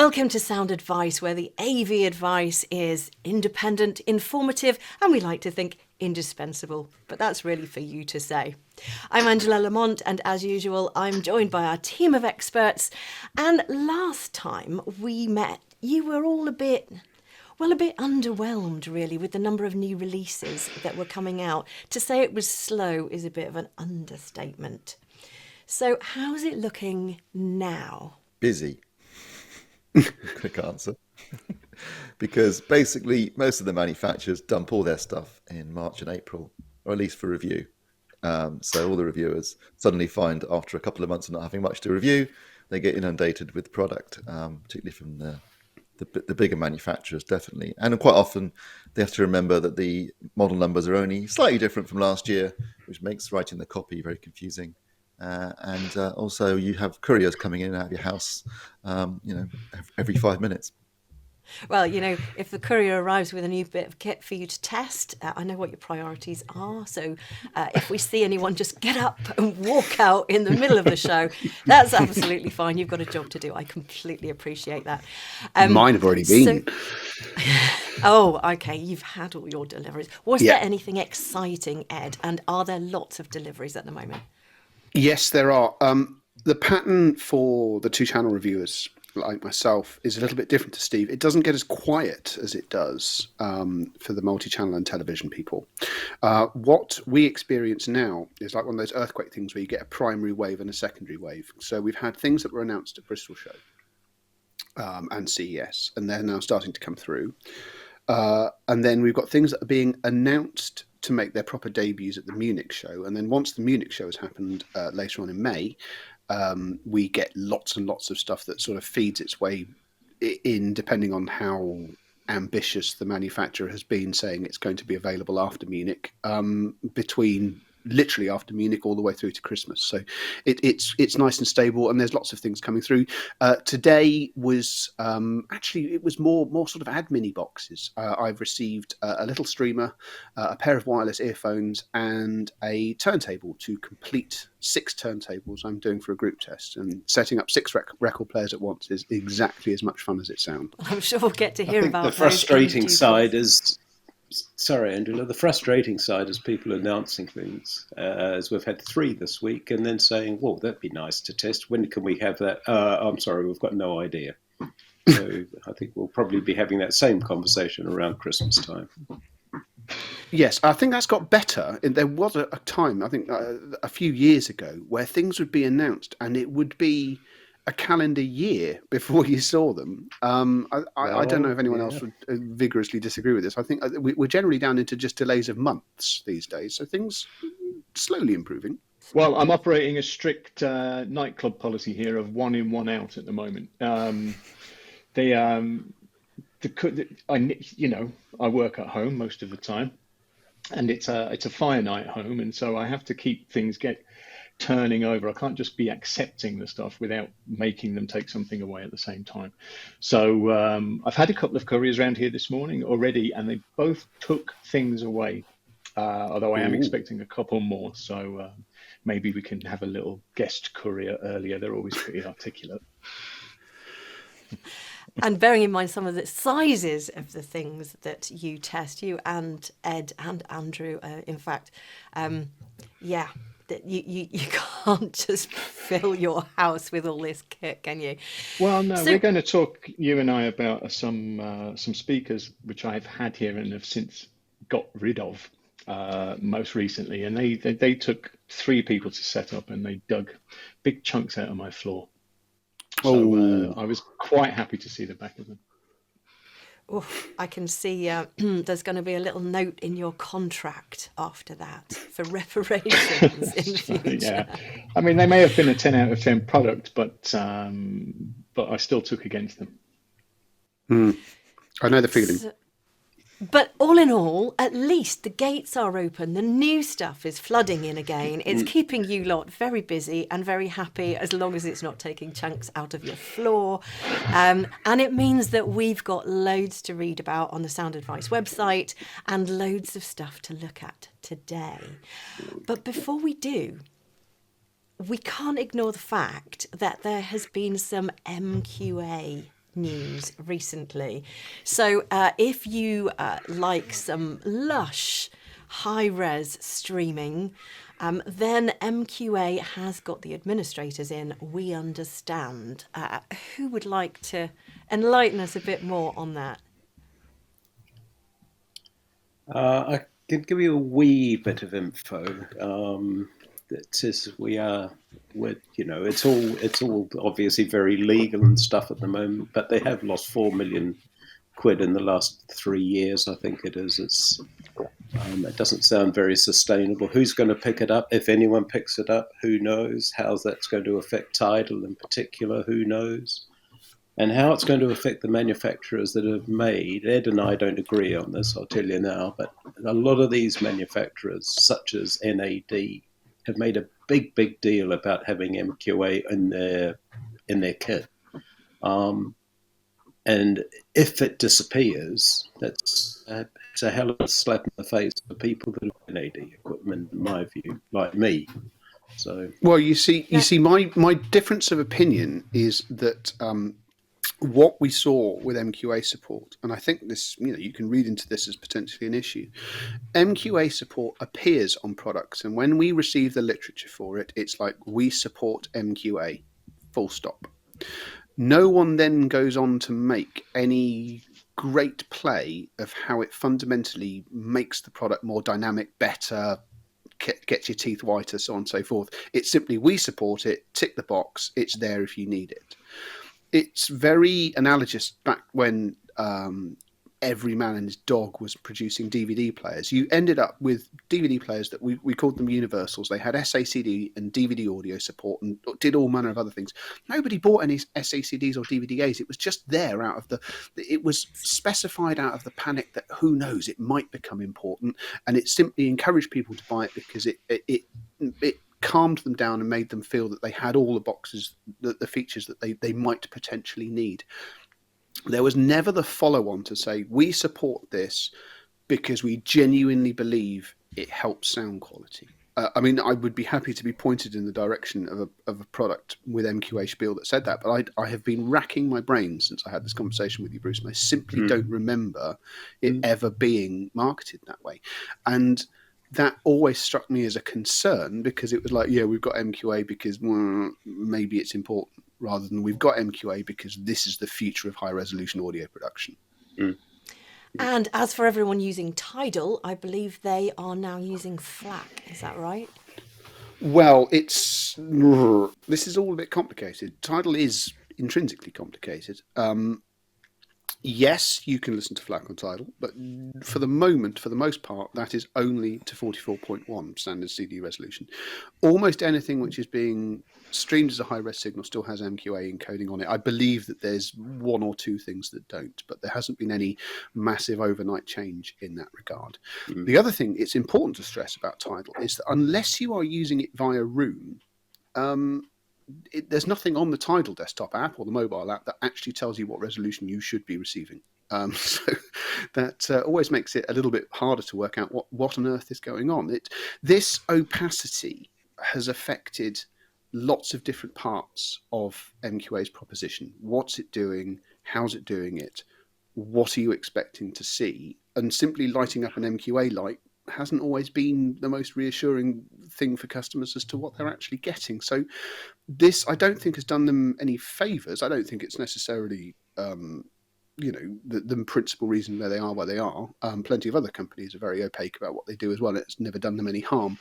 Welcome to Sound Advice, where the AV advice is independent, informative, and we like to think indispensable. But that's really for you to say. I'm Angela Lamont, and as usual, I'm joined by our team of experts. And last time we met, you were all a bit underwhelmed, really, with the number of new releases that were coming out. To say it was slow is a bit of an understatement. So how's it looking now? Busy. Quick answer. Because basically most of the manufacturers dump all their stuff in March and April, or at least for review. So all the reviewers suddenly find after a couple of months of not having much to review, they get inundated with product, particularly from the bigger manufacturers, definitely. And quite often they have to remember that the model numbers are only slightly different from last year, which makes writing the copy very confusing. And also you have couriers coming in and out of your house, every 5 minutes. Well, if the courier arrives with a new bit of kit for you to test, I know what your priorities are. So if we see anyone just get up and walk out in the middle of the show, that's absolutely fine. You've got a job to do. I completely appreciate that. Mine have already been. Oh, okay. You've had all your deliveries. Was there anything exciting, Ed? And are there lots of deliveries at the moment? Yes, there are. The pattern for the two-channel reviewers, like myself, is a little bit different to Steve. It doesn't get as quiet as it does for the multi-channel and television people. What we experience now is like one of those earthquake things where you get a primary wave and a secondary wave. So we've had things that were announced at Bristol Show and CES, and they're now starting to come through. And then we've got things that are being announced to make their proper debuts at the Munich show. And then once the Munich show has happened later on in May, we get lots and lots of stuff that sort of feeds its way in, depending on how ambitious the manufacturer has been saying it's going to be available after Munich, between literally after Munich all the way through to Christmas. So it's nice and stable, and there's lots of things coming through. Today was actually, it was more sort of admin-y boxes. I've received a little streamer, a pair of wireless earphones, and a turntable to complete 6 turntables I'm doing for a group test. And setting up 6 record players at once is exactly as much fun as it sounds. I'm sure we'll get to hear about the frustrating side is... Sorry, Angela. The frustrating side is people announcing things, as we've had 3 this week, and then saying, well, that'd be nice to test. When can we have that? I'm sorry, we've got no idea. So I think we'll probably be having that same conversation around Christmas time. Yes, I think that's got better. There was a time, I think a few years ago, where things would be announced and it would be a calendar year before you saw them. I don't know if anyone else would vigorously disagree with this. I think we're generally down into just delays of months these days. So things slowly improving. Well, I'm operating a strict nightclub policy here of 1 in, 1 out at the moment. I work at home most of the time, and it's a fire night home, and so I have to keep things turning over. I can't just be accepting the stuff without making them take something away at the same time. So I've had a couple of couriers around here this morning already, and they both took things away, although I am expecting a couple more. So maybe we can have a little guest courier earlier. They're always pretty articulate. And bearing in mind some of the sizes of the things that you test, you and Ed and Andrew, in fact, that you can't just fill your house with all this kit, can you? Well, no, we're going to talk, you and I, about some speakers which I've had here and have since got rid of most recently, and they took 3 people to set up, and they dug big chunks out of my floor. So I was quite happy to see the back of them. Oh, I can see there's going to be a little note in your contract after that for reparations in the future. Yeah, I mean, they may have been a 10 out of 10 product, but I still took against them. I know the feeling. But all in all, at least the gates are open. The new stuff is flooding in again. It's keeping you lot very busy and very happy, as long as it's not taking chunks out of your floor. And it means that we've got loads to read about on the Sound Advice website and loads of stuff to look at today. But before we do, we can't ignore the fact that there has been some MQA news recently. So if you like some lush high-res streaming, then MQA has got the administrators in. We understand. Who would like to enlighten us a bit more on that? I can give you a wee bit of info. That is, it's all obviously very legal and stuff at the moment, but they have lost 4 million quid in the last 3 years. I think it is. It doesn't sound very sustainable. Who's going to pick it up? If anyone picks it up, who knows? How that's going to affect TIDAL in particular, who knows? And how it's going to affect the manufacturers that have made. Ed and I don't agree on this, I'll tell you now, but a lot of these manufacturers, such as NAD, have made a big deal about having MQA in their kit. And if it disappears, it's a hell of a slap in the face for people that have NAD equipment, in my view, like me. So, well, you see, my difference of opinion is that what we saw with MQA support, and I think this, you can read into this as potentially an issue. MQA support appears on products, and when we receive the literature for it, it's like, we support MQA, full stop. No one then goes on to make any great play of how it fundamentally makes the product more dynamic, better, gets your teeth whiter, so on and so forth. It's simply, we support it, tick the box, it's there if you need it. It's very analogous back when every man and his dog was producing DVD players. You ended up with DVD players that we called them universals. They had SACD and DVD audio support and did all manner of other things. Nobody bought any SACDs or DVDAs. It was just there it was specified out of the panic that who knows, it might become important. And it simply encouraged people to buy it because it calmed them down and made them feel that they had all the boxes, the features that they might potentially need. There was never the follow-on to say, we support this because we genuinely believe it helps sound quality. I mean, I would be happy to be pointed in the direction of a product with MQA Spiel that said that, but I have been racking my brains since I had this conversation with you, Bruce, and I simply don't remember it ever being marketed that way. And that always struck me as a concern, because it was like, yeah, we've got MQA because maybe it's important, rather than we've got MQA because this is the future of high-resolution audio production. And as for everyone using TIDAL, I believe they are now using FLAC. Is that right? Well, this is all a bit complicated. TIDAL is intrinsically complicated. Yes, you can listen to FLAC on TIDAL, but for the most part, that is only to 44.1 standard CD resolution. Almost anything which is being streamed as a high-res signal still has MQA encoding on it. I believe that there's one or two things that don't, but there hasn't been any massive overnight change in that regard. The other thing it's important to stress about TIDAL is that unless you are using it via Room, there's nothing on the TIDAL desktop app or the mobile app that actually tells you what resolution you should be receiving. So that always makes it a little bit harder to work out what on earth is going on. This opacity has affected lots of different parts of MQA's proposition. What's it doing? How's it doing it? What are you expecting to see? And simply lighting up an MQA light hasn't always been the most reassuring thing for customers as to what they're actually getting. So this, I don't think, has done them any favours. I don't think it's necessarily, the principal reason where they are. Plenty of other companies are very opaque about what they do as well. It's never done them any harm.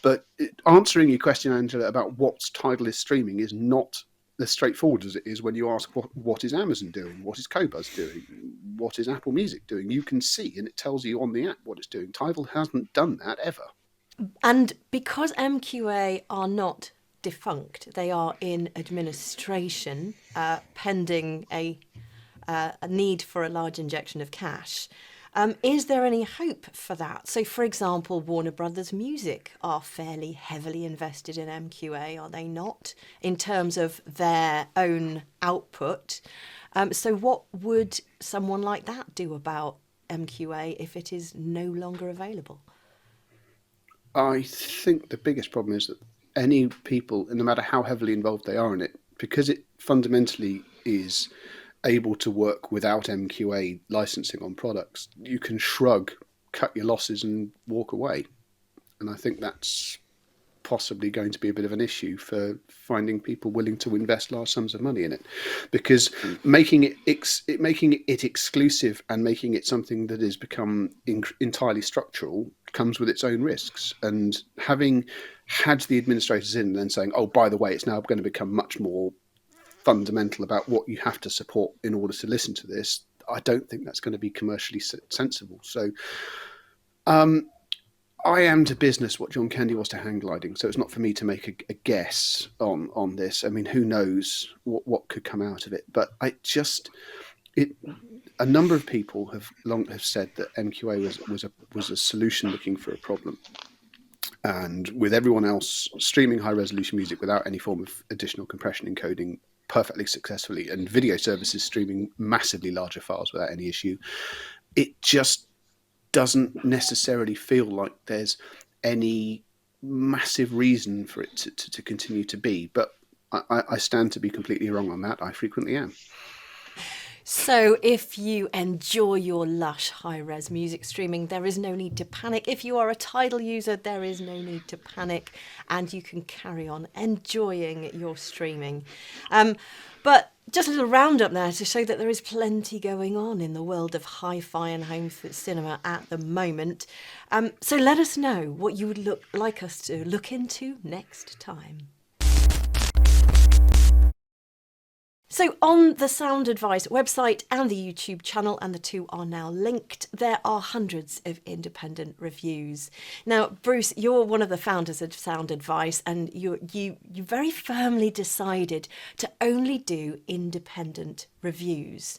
But answering your question, Angela, about what TIDAL is streaming is not as straightforward as it is when you ask what is Amazon doing, what is Qobuz doing, what is Apple Music doing. You can see, and it tells you on the app what it's doing. TIDAL hasn't done that ever. And because MQA are not defunct, they are in administration, pending a need for a large injection of cash. Is there any hope for that? So, for example, Warner Brothers Music are fairly heavily invested in MQA, are they not, in terms of their own output? So what would someone like that do about MQA if it is no longer available? I think the biggest problem is that any people, no matter how heavily involved they are in it, because it fundamentally is able to work without MQA licensing on products, you can shrug, cut your losses, and walk away. And I think that's possibly going to be a bit of an issue for finding people willing to invest large sums of money in it, because making it exclusive and making it something that has become entirely structural comes with its own risks. And having had the administrators in and then saying, oh, by the way, it's now going to become much more fundamental about what you have to support in order to listen to this, I don't think that's going to be commercially sensible. So I am to business what John Candy was to hang gliding, so it's not for me to make a guess on this. I mean, who knows what could come out of it? But a number of people have said that MQA was a solution looking for a problem, and with everyone else streaming high resolution music without any form of additional compression encoding perfectly successfully, and video services streaming massively larger files without any issue, it just doesn't necessarily feel like there's any massive reason for it to continue to be. But I stand to be completely wrong on that. I frequently am. So if you enjoy your lush high-res music streaming, there is no need to panic. If you are a TIDAL user, there is no need to panic, and you can carry on enjoying your streaming. But just a little roundup there to show that there is plenty going on in the world of hi-fi and home cinema at the moment. So let us know what you would like us to look into next time. So on the Sound Advice website and the YouTube channel, and the two are now linked, there are hundreds of independent reviews. Now, Bruce, you're one of the founders of Sound Advice, and you very firmly decided to only do independent reviews.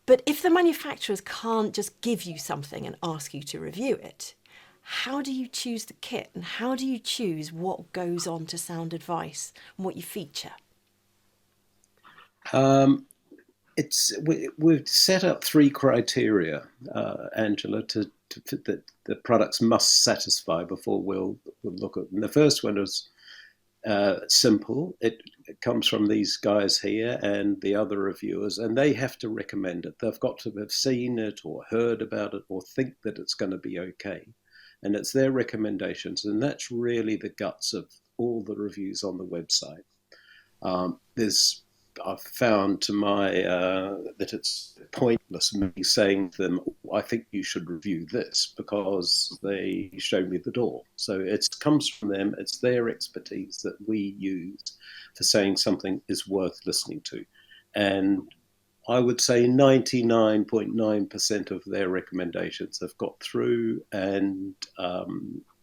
But if the manufacturers can't just give you something and ask you to review it, how do you choose the kit, and how do you choose what goes on to Sound Advice and what you feature? We've set up three criteria, Angela, that the products must satisfy before we'll look at them. The first one is simple. It comes from these guys here and the other reviewers, and they have to recommend it. They've got to have seen it or heard about it or think that it's going to be okay. And it's their recommendations, and that's really the guts of all the reviews on the website. I've found to my that it's pointless me saying to them, I think you should review this, because they show me the door. So it comes from them. It's their expertise that we use for saying something is worth listening to. And I would say 99.9% of their recommendations have got through and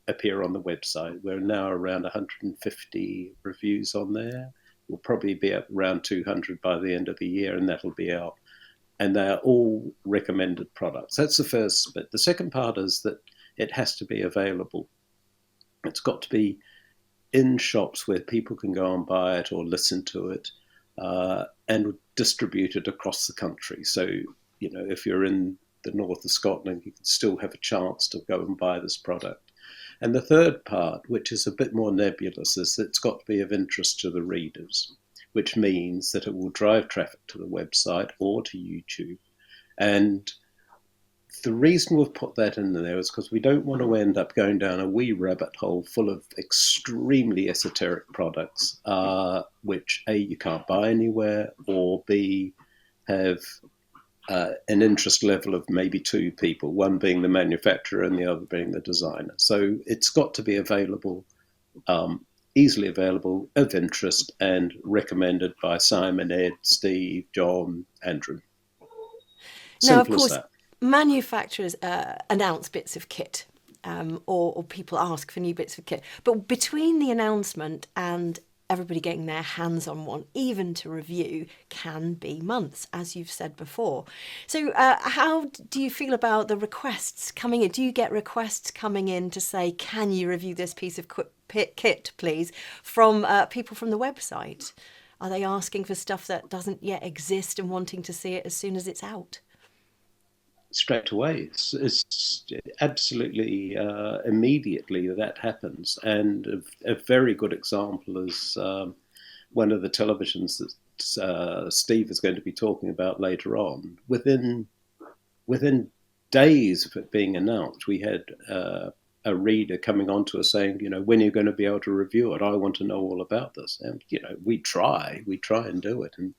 appear on the website. We're now around 150 reviews on there. We'll probably be at around 200 by the end of the year, and that'll be out. And they are all recommended products. That's the first bit. The second part is that it has to be available. It's got to be in shops where people can go and buy it or listen to it, and distribute it across the country. So, if you're in the north of Scotland, you can still have a chance to go and buy this product. And the third part, which is a bit more nebulous, is that it's got to be of interest to the readers, which means that it will drive traffic to the website or to YouTube. And the reason we've put that in there is because we don't want to end up going down a wee rabbit hole full of extremely esoteric products, which A, you can't buy anywhere, or B, have an interest level of maybe two people, one being the manufacturer and the other being the designer. So it's got to be available, easily available, of interest, and recommended by Simon, Ed, Steve, John, Andrew. Now, of course, manufacturers announce bits of kit, or people ask for new bits of kit. But between the announcement and everybody getting their hands on one, even to review, can be months, as you've said before. So how do you feel about the requests coming in? Do you get requests coming in to say, can you review this piece of kit, please, from people from the website? Are they asking for stuff that doesn't yet exist and wanting to see it as soon as it's out? Straight away. It's absolutely immediately that happens. And a very good example is one of the televisions Steve is going to be talking about later on, within days of it being announced, we had a reader coming on to us saying, when are you going to be able to review it? I want to know all about this. And, we try and do it. And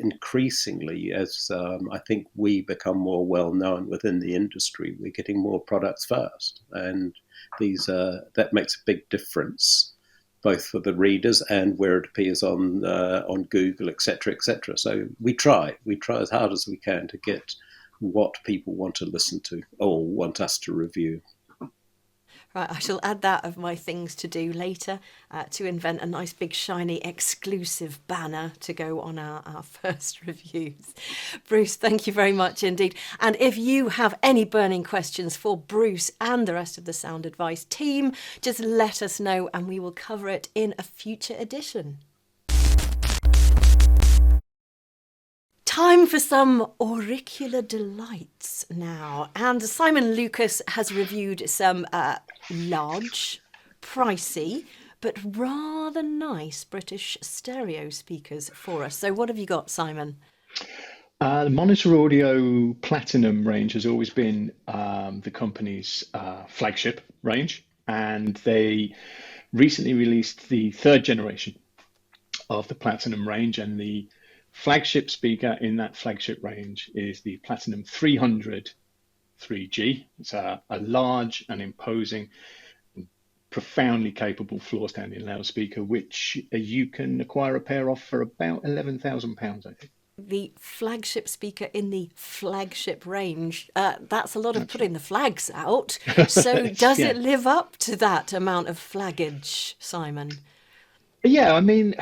increasingly, as I think we become more well-known within the industry, we're getting more products first. And that makes a big difference, both for the readers and where it appears on Google, etc., etc. So we try as hard as we can to get what people want to listen to or want us to review. Right, I shall add that of my things to do later, to invent a nice big shiny exclusive banner to go on our first reviews. Bruce, thank you very much indeed. And if you have any burning questions for Bruce and the rest of the Sound Advice team, just let us know and we will cover it in a future edition. Time for some auricular delights now. And Simon Lucas has reviewed some large, pricey, but rather nice British stereo speakers for us. So what have you got, Simon? The Monitor Audio Platinum range has always been the company's flagship range, and they recently released the third generation of the Platinum range, and the flagship speaker in that flagship range is the Platinum 300 3G. It's a large and imposing, profoundly capable floor-standing loudspeaker, which you can acquire a pair of for about £11,000, I think. The flagship speaker in the flagship range, that's a lot of putting the flags out. So does it live up to that amount of flaggage, Simon? Yeah, I mean,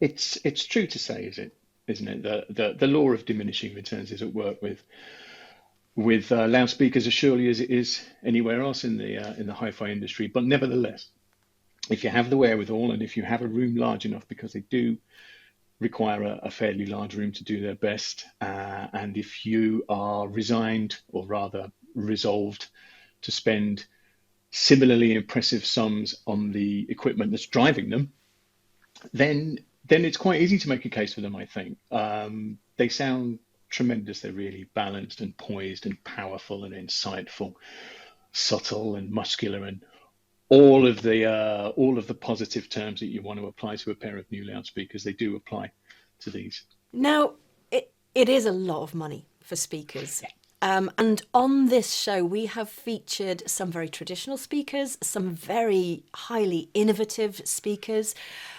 it's true to say, isn't it? The law of diminishing returns is at work with loudspeakers as surely as it is anywhere else in the hi-fi industry. But nevertheless, if you have the wherewithal and if you have a room large enough, because they do require a fairly large room to do their best, and if you are resigned, or rather resolved, to spend similarly impressive sums on the equipment that's driving them, then it's quite easy to make a case for them, I think. They sound tremendous. They're really balanced and poised and powerful and insightful, subtle and muscular, and all of the positive terms that you want to apply to a pair of new loudspeakers, they do apply to these. Now, it is a lot of money for speakers. And on this show, we have featured some very traditional speakers, some very highly innovative speakers.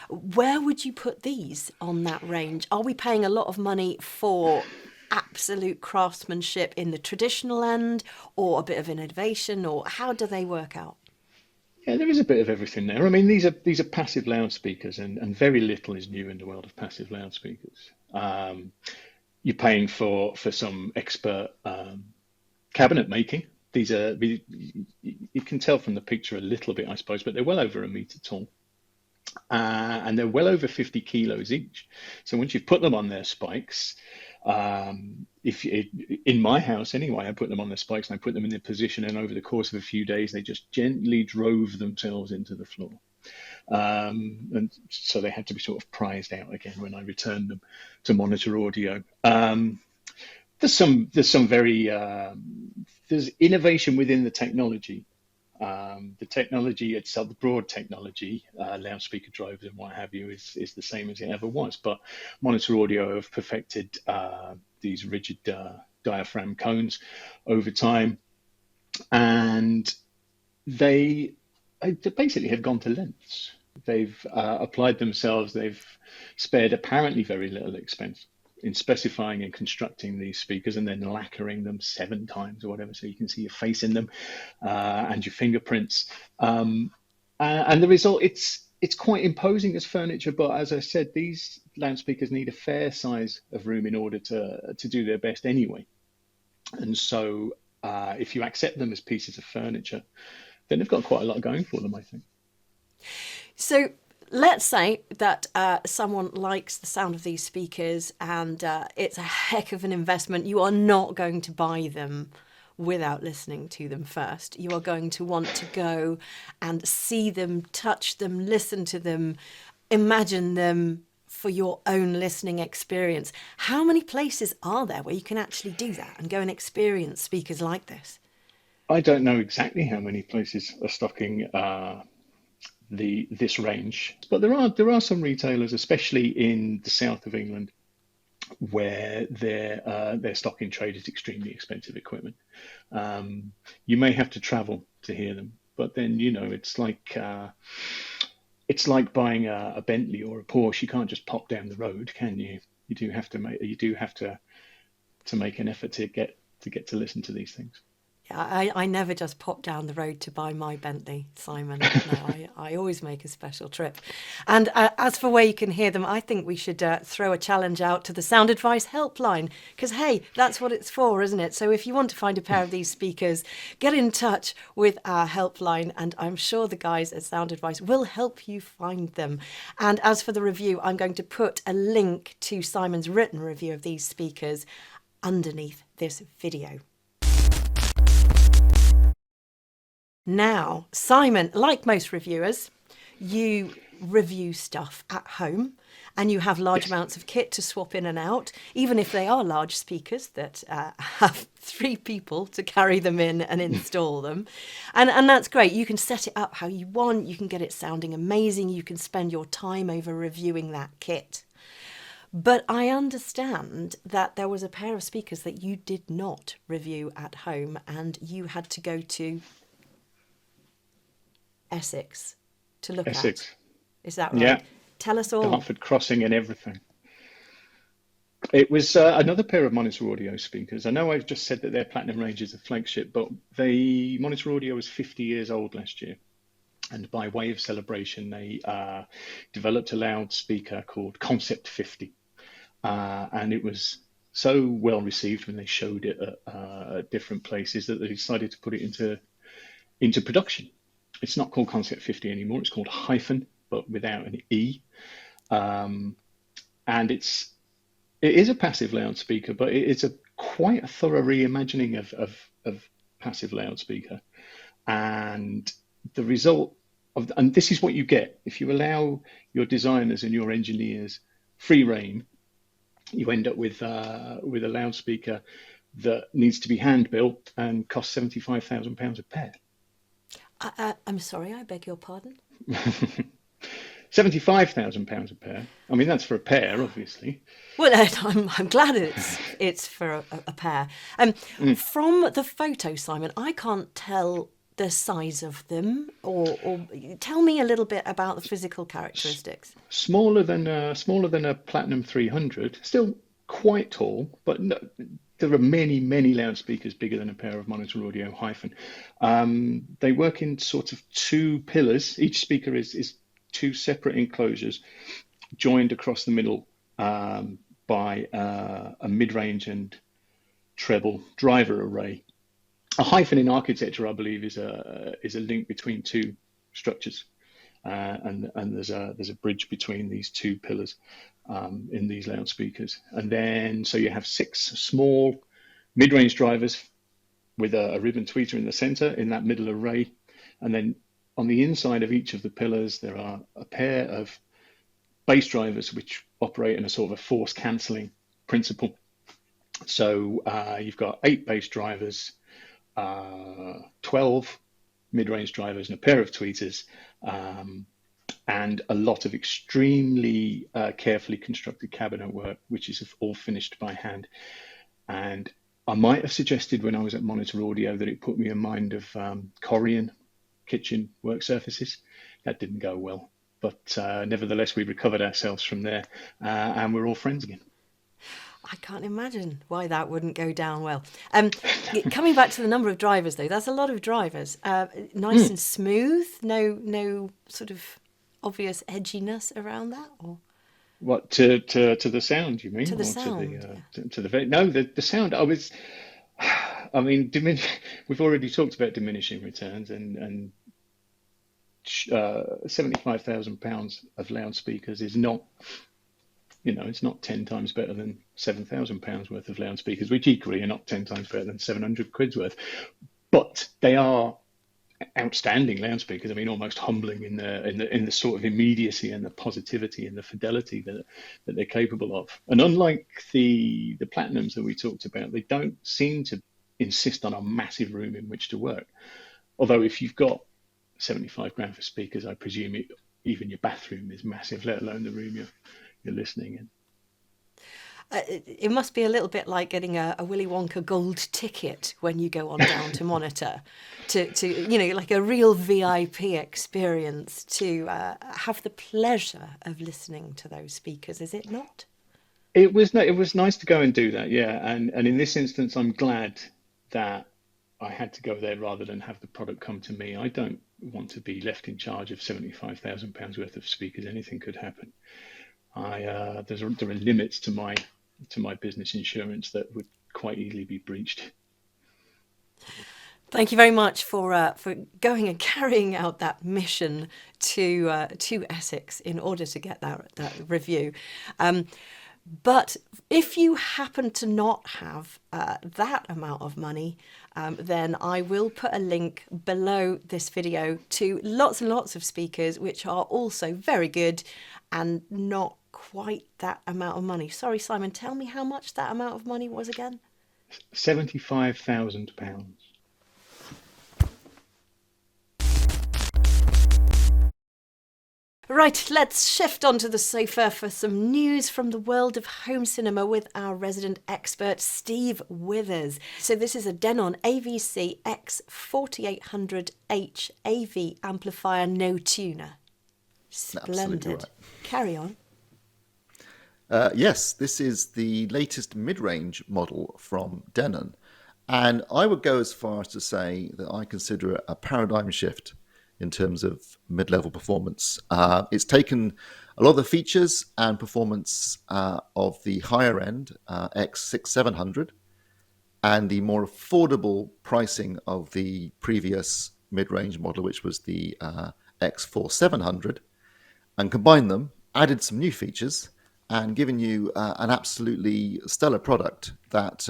Where would you put these on that range? Are we paying a lot of money for absolute craftsmanship in the traditional end, or a bit of innovation, or how do they work out? Yeah, there is a bit of everything there. I mean, these are passive loudspeakers, and very little is new in the world of passive loudspeakers. You're paying for some expert cabinet making. These are, you can tell from the picture a little bit, I suppose, but they're well over a meter tall, and they're well over 50 kilos each. So once you put them on their spikes, in my house anyway, I put them on their spikes and I put them in their position, and over the course of a few days, they just gently drove themselves into the floor. And so they had to be sort of prized out again when I returned them to Monitor Audio. There's innovation within the technology. The technology itself, the broad technology, loudspeaker drivers and what have you, is the same as it ever was. But Monitor Audio have perfected these rigid diaphragm cones over time, and they basically have gone to lengths. They've applied themselves. They've spared apparently very little expense in specifying and constructing these speakers, and then lacquering them 7 times or whatever, so you can see your face in them and your fingerprints. And the result, it's quite imposing as furniture, but as I said, these loudspeakers need a fair size of room in order to do their best anyway. And so if you accept them as pieces of furniture, then they've got quite a lot going for them, I think. So let's say that someone likes the sound of these speakers and it's a heck of an investment. You are not going to buy them without listening to them first. You are going to want to go and see them, touch them, listen to them, imagine them, for your own listening experience. How many places are there where you can actually do that and go and experience speakers like this? I don't know exactly how many places are stocking this range, but there are some retailers, especially in the south of England, where their stock in trade is extremely expensive equipment. You may have to travel to hear them, but then it's like buying a Bentley or a Porsche. You can't just pop down the road, can you? You do have to make an effort to get to listen to these things. I never just pop down the road to buy my Bentley, Simon. No, I always make a special trip. And as for where you can hear them, I think we should throw a challenge out to the Sound Advice helpline, because, hey, that's what it's for, isn't it? So if you want to find a pair of these speakers, get in touch with our helpline, and I'm sure the guys at Sound Advice will help you find them. And as for the review, I'm going to put a link to Simon's written review of these speakers underneath this video. Now, Simon, like most reviewers, you review stuff at home and you have large amounts of kit to swap in and out, even if they are large speakers that have 3 people to carry them in and install them. And that's great. You can set it up how you want. You can get it sounding amazing. You can spend your time over reviewing that kit. But I understand that there was a pair of speakers that you did not review at home and you had to go to Essex to look at. Is that right? Yeah. Tell us all. Dartford Crossing and everything. It was another pair of Monitor Audio speakers. I know I've just said that their Platinum range is a flagship, but the Monitor Audio was 50 years old last year. And by way of celebration, they developed a loudspeaker called Concept 50. And it was so well received when they showed it at different places that they decided to put it into production. It's not called Concept 50 anymore. It's called Hyphen, but without an E. And it is a passive loudspeaker, but it's quite a thorough reimagining of passive loudspeaker. And the result and this is what you get if you allow your designers and your engineers free rein. You end up with a loudspeaker that needs to be hand built and costs £75,000 a pair. I'm sorry, I beg your pardon? £75,000 a pair. I mean, that's for a pair, obviously. Well, I'm glad it's for a pair. From the photo, Simon, I can't tell the size of them, or tell me a little bit about the physical characteristics. Smaller than a Platinum 300, still quite tall, but no, there are many loudspeakers bigger than a pair of Monitor Audio Hyphen. They work in sort of 2 pillars. Each speaker is 2 separate enclosures joined across the middle by a mid-range and treble driver array. A hyphen in architecture, I believe, is a link between 2 structures, and there's a bridge between these 2 pillars in these loudspeakers. And then so you have 6 small mid-range drivers with a ribbon tweeter in the center in that middle array, and then on the inside of each of the pillars there are a pair of bass drivers which operate in a sort of a force cancelling principle. So you've got 8 bass drivers, 12 mid-range drivers and a pair of tweeters, and a lot of extremely carefully constructed cabinet work, which is all finished by hand. And I might have suggested when I was at Monitor Audio that it put me in mind of Corian kitchen work surfaces. That didn't go well, but nevertheless we recovered ourselves from there, and we're all friends again. I can't imagine why that wouldn't go down well. Coming back to the number of drivers, though, that's a lot of drivers. Nice and smooth, no sort of obvious edginess around that, or what to the sound? You mean to the or sound? to the no the sound? I mean, we've already talked about diminishing returns and £75,000 of loudspeakers is not. It's not 10 times better than £7,000 worth of loudspeakers, which equally are not 10 times better than 700 quid's worth. But they are outstanding loudspeakers. I mean, almost humbling in the sort of immediacy and the positivity and the fidelity that they're capable of. And unlike the platinums that we talked about, they don't seem to insist on a massive room in which to work. Although if you've got 75 grand for speakers, I presume even your bathroom is massive, let alone the room you're listening in. It must be a little bit like getting a Willy Wonka gold ticket when you go on down to monitor, to like a real VIP experience, to have the pleasure of listening to those speakers, is it not? It was nice to go and do that, yeah. And in this instance, I'm glad that I had to go there rather than have the product come to me. I don't want to be left in charge of £75,000 worth of speakers. Anything could happen. There are limits to my business insurance that would quite easily be breached. Thank you very much for going and carrying out that mission to Essex in order to get that review. But if you happen to not have that amount of money, then I will put a link below this video to lots and lots of speakers which are also very good and not quite that amount of money. Sorry, Simon, tell me how much that amount of money was again? £75,000. Right, let's shift onto the sofa for some news from the world of home cinema with our resident expert, Steve Withers. So this is a Denon AVC X4800H AV amplifier, no tuner. Splendid. Right. Carry on. Yes, this is the latest mid-range model from Denon. And I would go as far as to say that I consider it a paradigm shift in terms of mid-level performance. It's taken a lot of the features and performance of the higher end X6700 and the more affordable pricing of the previous mid-range model, which was the X4700, and combined them, added some new features, and given you an absolutely stellar product that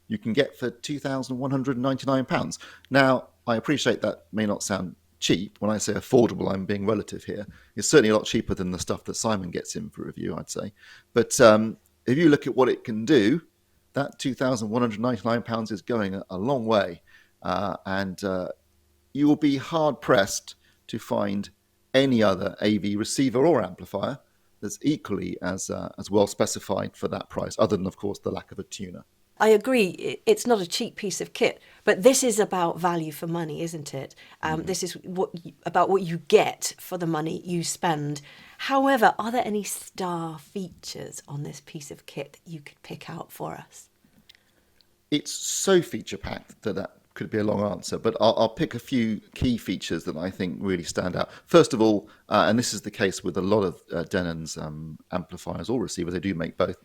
you can get for £2,199. Now, I appreciate that may not sound cheap. When I say affordable, I'm being relative here. It's certainly a lot cheaper than the stuff that Simon gets in for review, I'd say. But if you look at what it can do, that £2,199 is going a long way. And you will be hard-pressed to find any other AV receiver or amplifier that's equally as well specified for that price, other than, of course, the lack of a tuner. I agree, it's not a cheap piece of kit, but this is about value for money, isn't it? This is about what you get for the money you spend. However, are there any star features on this piece of kit that you could pick out for us? It's so feature-packed that could be a long answer, but I'll pick a few key features that I think really stand out. First of all, and this is the case with a lot of Denon's amplifiers or receivers, they do make both.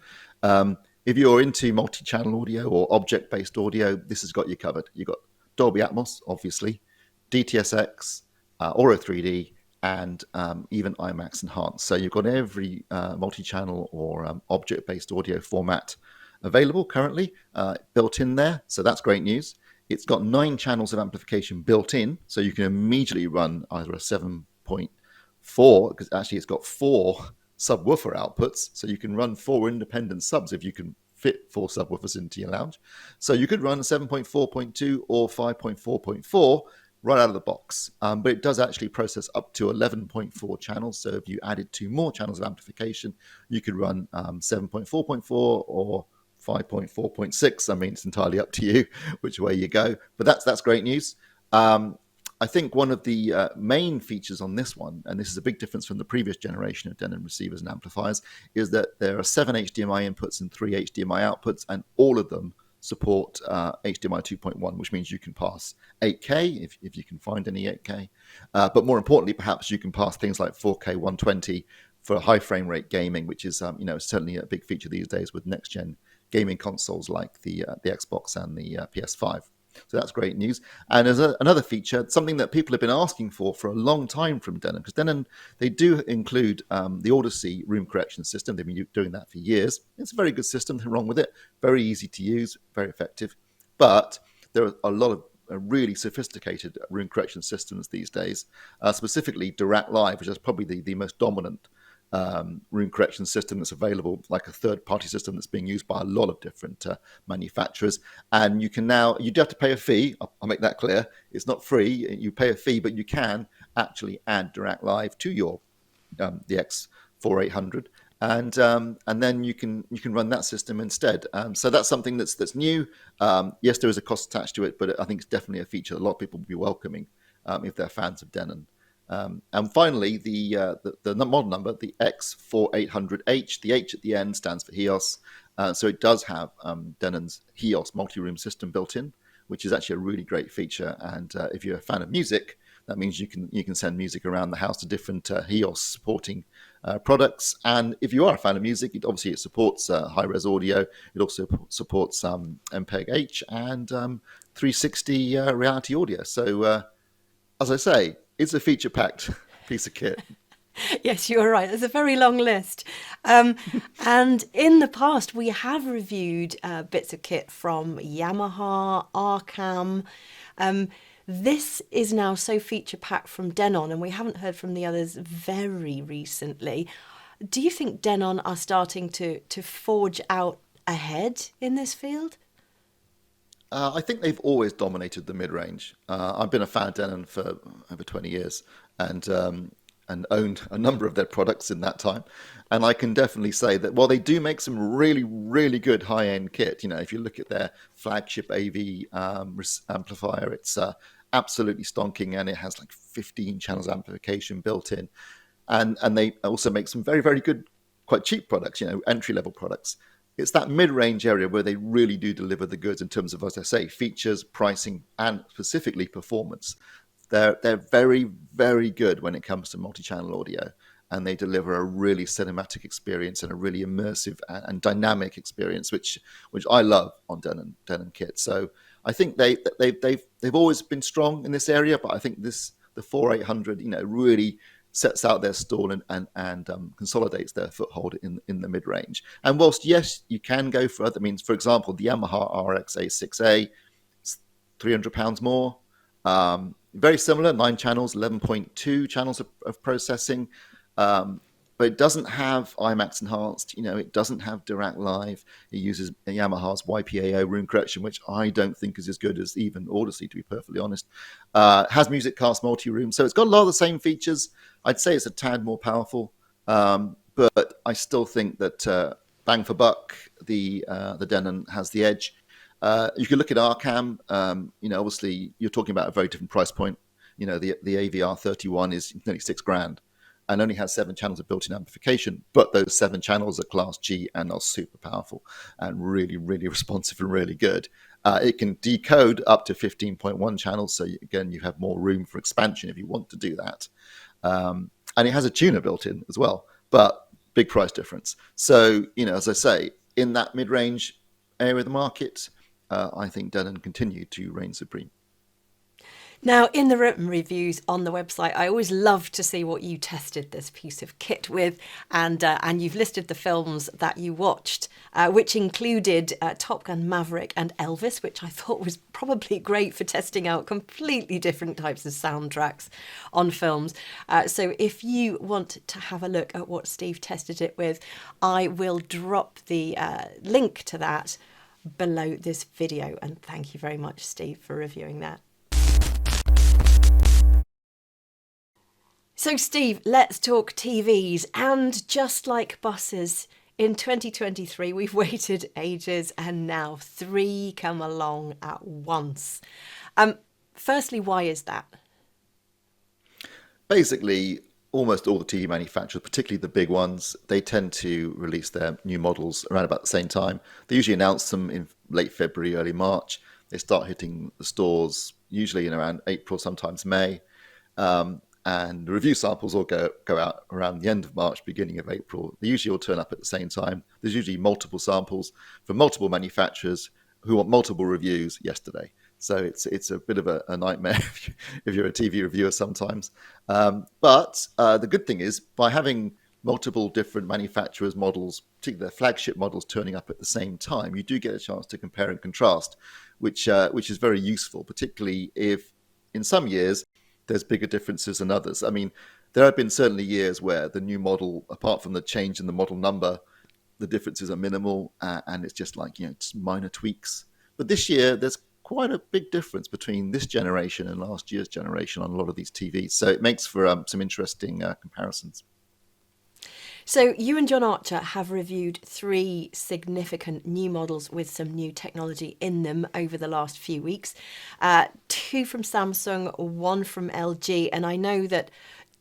If you're into multi-channel audio or object-based audio, this has got you covered. You've got Dolby Atmos, obviously, DTSX, Auro 3D, and even IMAX Enhanced. So you've got every multi-channel or object-based audio format available currently built in there. So that's great news. It's got 9 channels of amplification built in, so you can immediately run either a 7.4, because actually it's got 4 subwoofer outputs, so you can run 4 independent subs if you can fit 4 subwoofers into your lounge. So you could run a 7.4.2 or 5.4.4 right out of the box. But it does actually process up to 11.4 channels. So if you added 2 more channels of amplification, you could run 7.4.4 or 5.4.6. I mean, it's entirely up to you which way you go. But that's great news. I think one of the main features on this one, and this is a big difference from the previous generation of Denon receivers and amplifiers, is that there are 7 HDMI inputs and 3 HDMI outputs, and all of them support HDMI 2.1, which means you can pass 8K if you can find any 8K. But more importantly, perhaps you can pass things like 4K 120 for high frame rate gaming, which is certainly a big feature these days with next gen gaming consoles like the Xbox and the PS5. So that's great news. And as another feature, something that people have been asking for a long time from Denon, because Denon, they do include the Odyssey room correction system. They've been doing that for years. It's a very good system, nothing wrong with it. Very easy to use, very effective. But there are a lot of really sophisticated room correction systems these days, specifically Dirac Live, which is probably the most dominant room correction system that's available, like a third-party system that's being used by a lot of different manufacturers. And you can now, you do have to pay a fee. I'll make that clear. It's not free. You pay a fee, but you can actually add Dirac Live to your the X4800, and then you can run that system instead. So that's something that's new. Yes, there is a cost attached to it, but I think it's definitely a feature that a lot of people will be welcoming if they're fans of Denon. And finally, the model number, the X4800H, the H at the end stands for HEOS. So it does have Denon's HEOS multi-room system built in, which is actually a really great feature. And if you're a fan of music, that means you can send music around the house to different HEOS supporting products. And if you are a fan of music, it supports high-res audio. It also supports MPEG-H and 360 reality audio. So as I say, it's a feature-packed piece of kit. Yes, you're right. There's a very long list. And in the past, we have reviewed bits of kit from Yamaha, Arcam. This is now so feature-packed from Denon, and we haven't heard from the others very recently. Do you think Denon are starting to forge out ahead in this field? I think they've always dominated the mid-range. I've been a fan of Denon for over 20 years and owned a number of their products in that time. And I can definitely say that while they do make some really, really good high-end kit, if you look at their flagship AV amplifier, it's absolutely stonking, and it has like 15 channels amplification built in. And they also make some very, very good, quite cheap products, entry-level products. It's that mid-range area where they really do deliver the goods in terms of, as I say, features, pricing, and specifically performance. They're very, very good when it comes to multi-channel audio, and they deliver a really cinematic experience and a really immersive and dynamic experience, which I love on Denon kit. So I think they've always been strong in this area, but I think the 4800, really sets out their stall and consolidates their foothold in the mid-range. And whilst, yes, you can go for other means, for example, the Yamaha RX-A6A, it's £300 more. Very similar, 9 channels, 11.2 channels of processing. But it doesn't have IMAX enhanced, it doesn't have Dirac Live. It uses Yamaha's YPAO room correction, which I don't think is as good as even Odyssey, to be perfectly honest. Has Music Cast multi-room, so it's got a lot of the same features. I'd say it's a tad more powerful, but I still think that bang for buck, the Denon has the edge. You can look at Arcam. Obviously, you're talking about a very different price point. The AVR 31 is nearly $6,000. And only has 7 channels of built-in amplification, but those 7 channels are Class G and are super powerful and really, really responsive and really good. It can decode up to 15.1 channels, so again, you have more room for expansion if you want to do that. And it has a tuner built in as well, but big price difference. So, as I say, in that mid-range area of the market, I think Denon continue to reign supreme. Now, in the written reviews on the website, I always love to see what you tested this piece of kit with, and you've listed the films that you watched, which included Top Gun Maverick and Elvis, which I thought was probably great for testing out completely different types of soundtracks on films. So if you want to have a look at what Steve tested it with, I will drop the link to that below this video. And thank you very much, Steve, for reviewing that. So, Steve, let's talk TVs. And just like buses, in 2023, we've waited ages and now 3 come along at once. Firstly, why is that? Basically, almost all the TV manufacturers, particularly the big ones, they tend to release their new models around about the same time. They usually announce them in late February, early March. They start hitting the stores usually in around April, sometimes May. And the review samples all go out around the end of March, beginning of April. They usually all turn up at the same time. There's usually multiple samples from multiple manufacturers who want multiple reviews yesterday. So it's a bit of a nightmare if you're a TV reviewer sometimes. But the good thing is, by having multiple different manufacturers' models, particularly their flagship models, turning up at the same time, you do get a chance to compare and contrast, which is very useful, particularly if in some years there's bigger differences than others. I mean, there have been certainly years where the new model, apart from the change in the model number, the differences are minimal, and it's just like, just minor tweaks. But this year, there's quite a big difference between this generation and last year's generation on a lot of these TVs. So it makes for some interesting comparisons. So you and John Archer have reviewed 3 significant new models with some new technology in them over the last few weeks. 2 from Samsung, 1 from LG. And I know that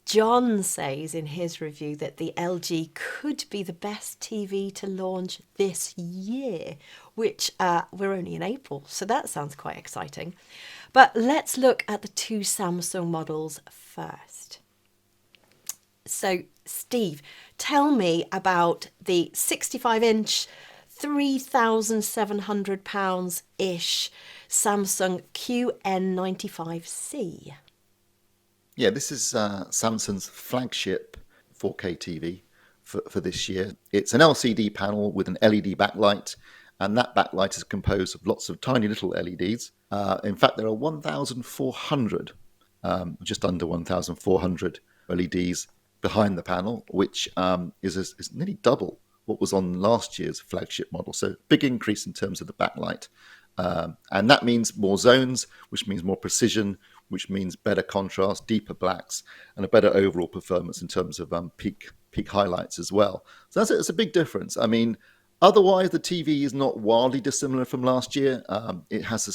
John says in his review that the LG could be the best TV to launch this year, which we're only in April. So that sounds quite exciting. But let's look at the 2 Samsung models first. So, Steve, tell me about the 65-inch, £3,700-ish Samsung QN95C. Yeah, this is Samsung's flagship 4K TV for this year. It's an LCD panel with an LED backlight, and that backlight is composed of lots of tiny little LEDs. In fact, there are 1,400, just under 1,400 LEDs behind the panel, which is nearly double what was on last year's flagship model. So big increase in terms of the backlight. And that means more zones, which means more precision, which means better contrast, deeper blacks, and a better overall performance in terms of peak highlights as well. So that's a big difference. I mean, otherwise, the TV is not wildly dissimilar from last year. It has a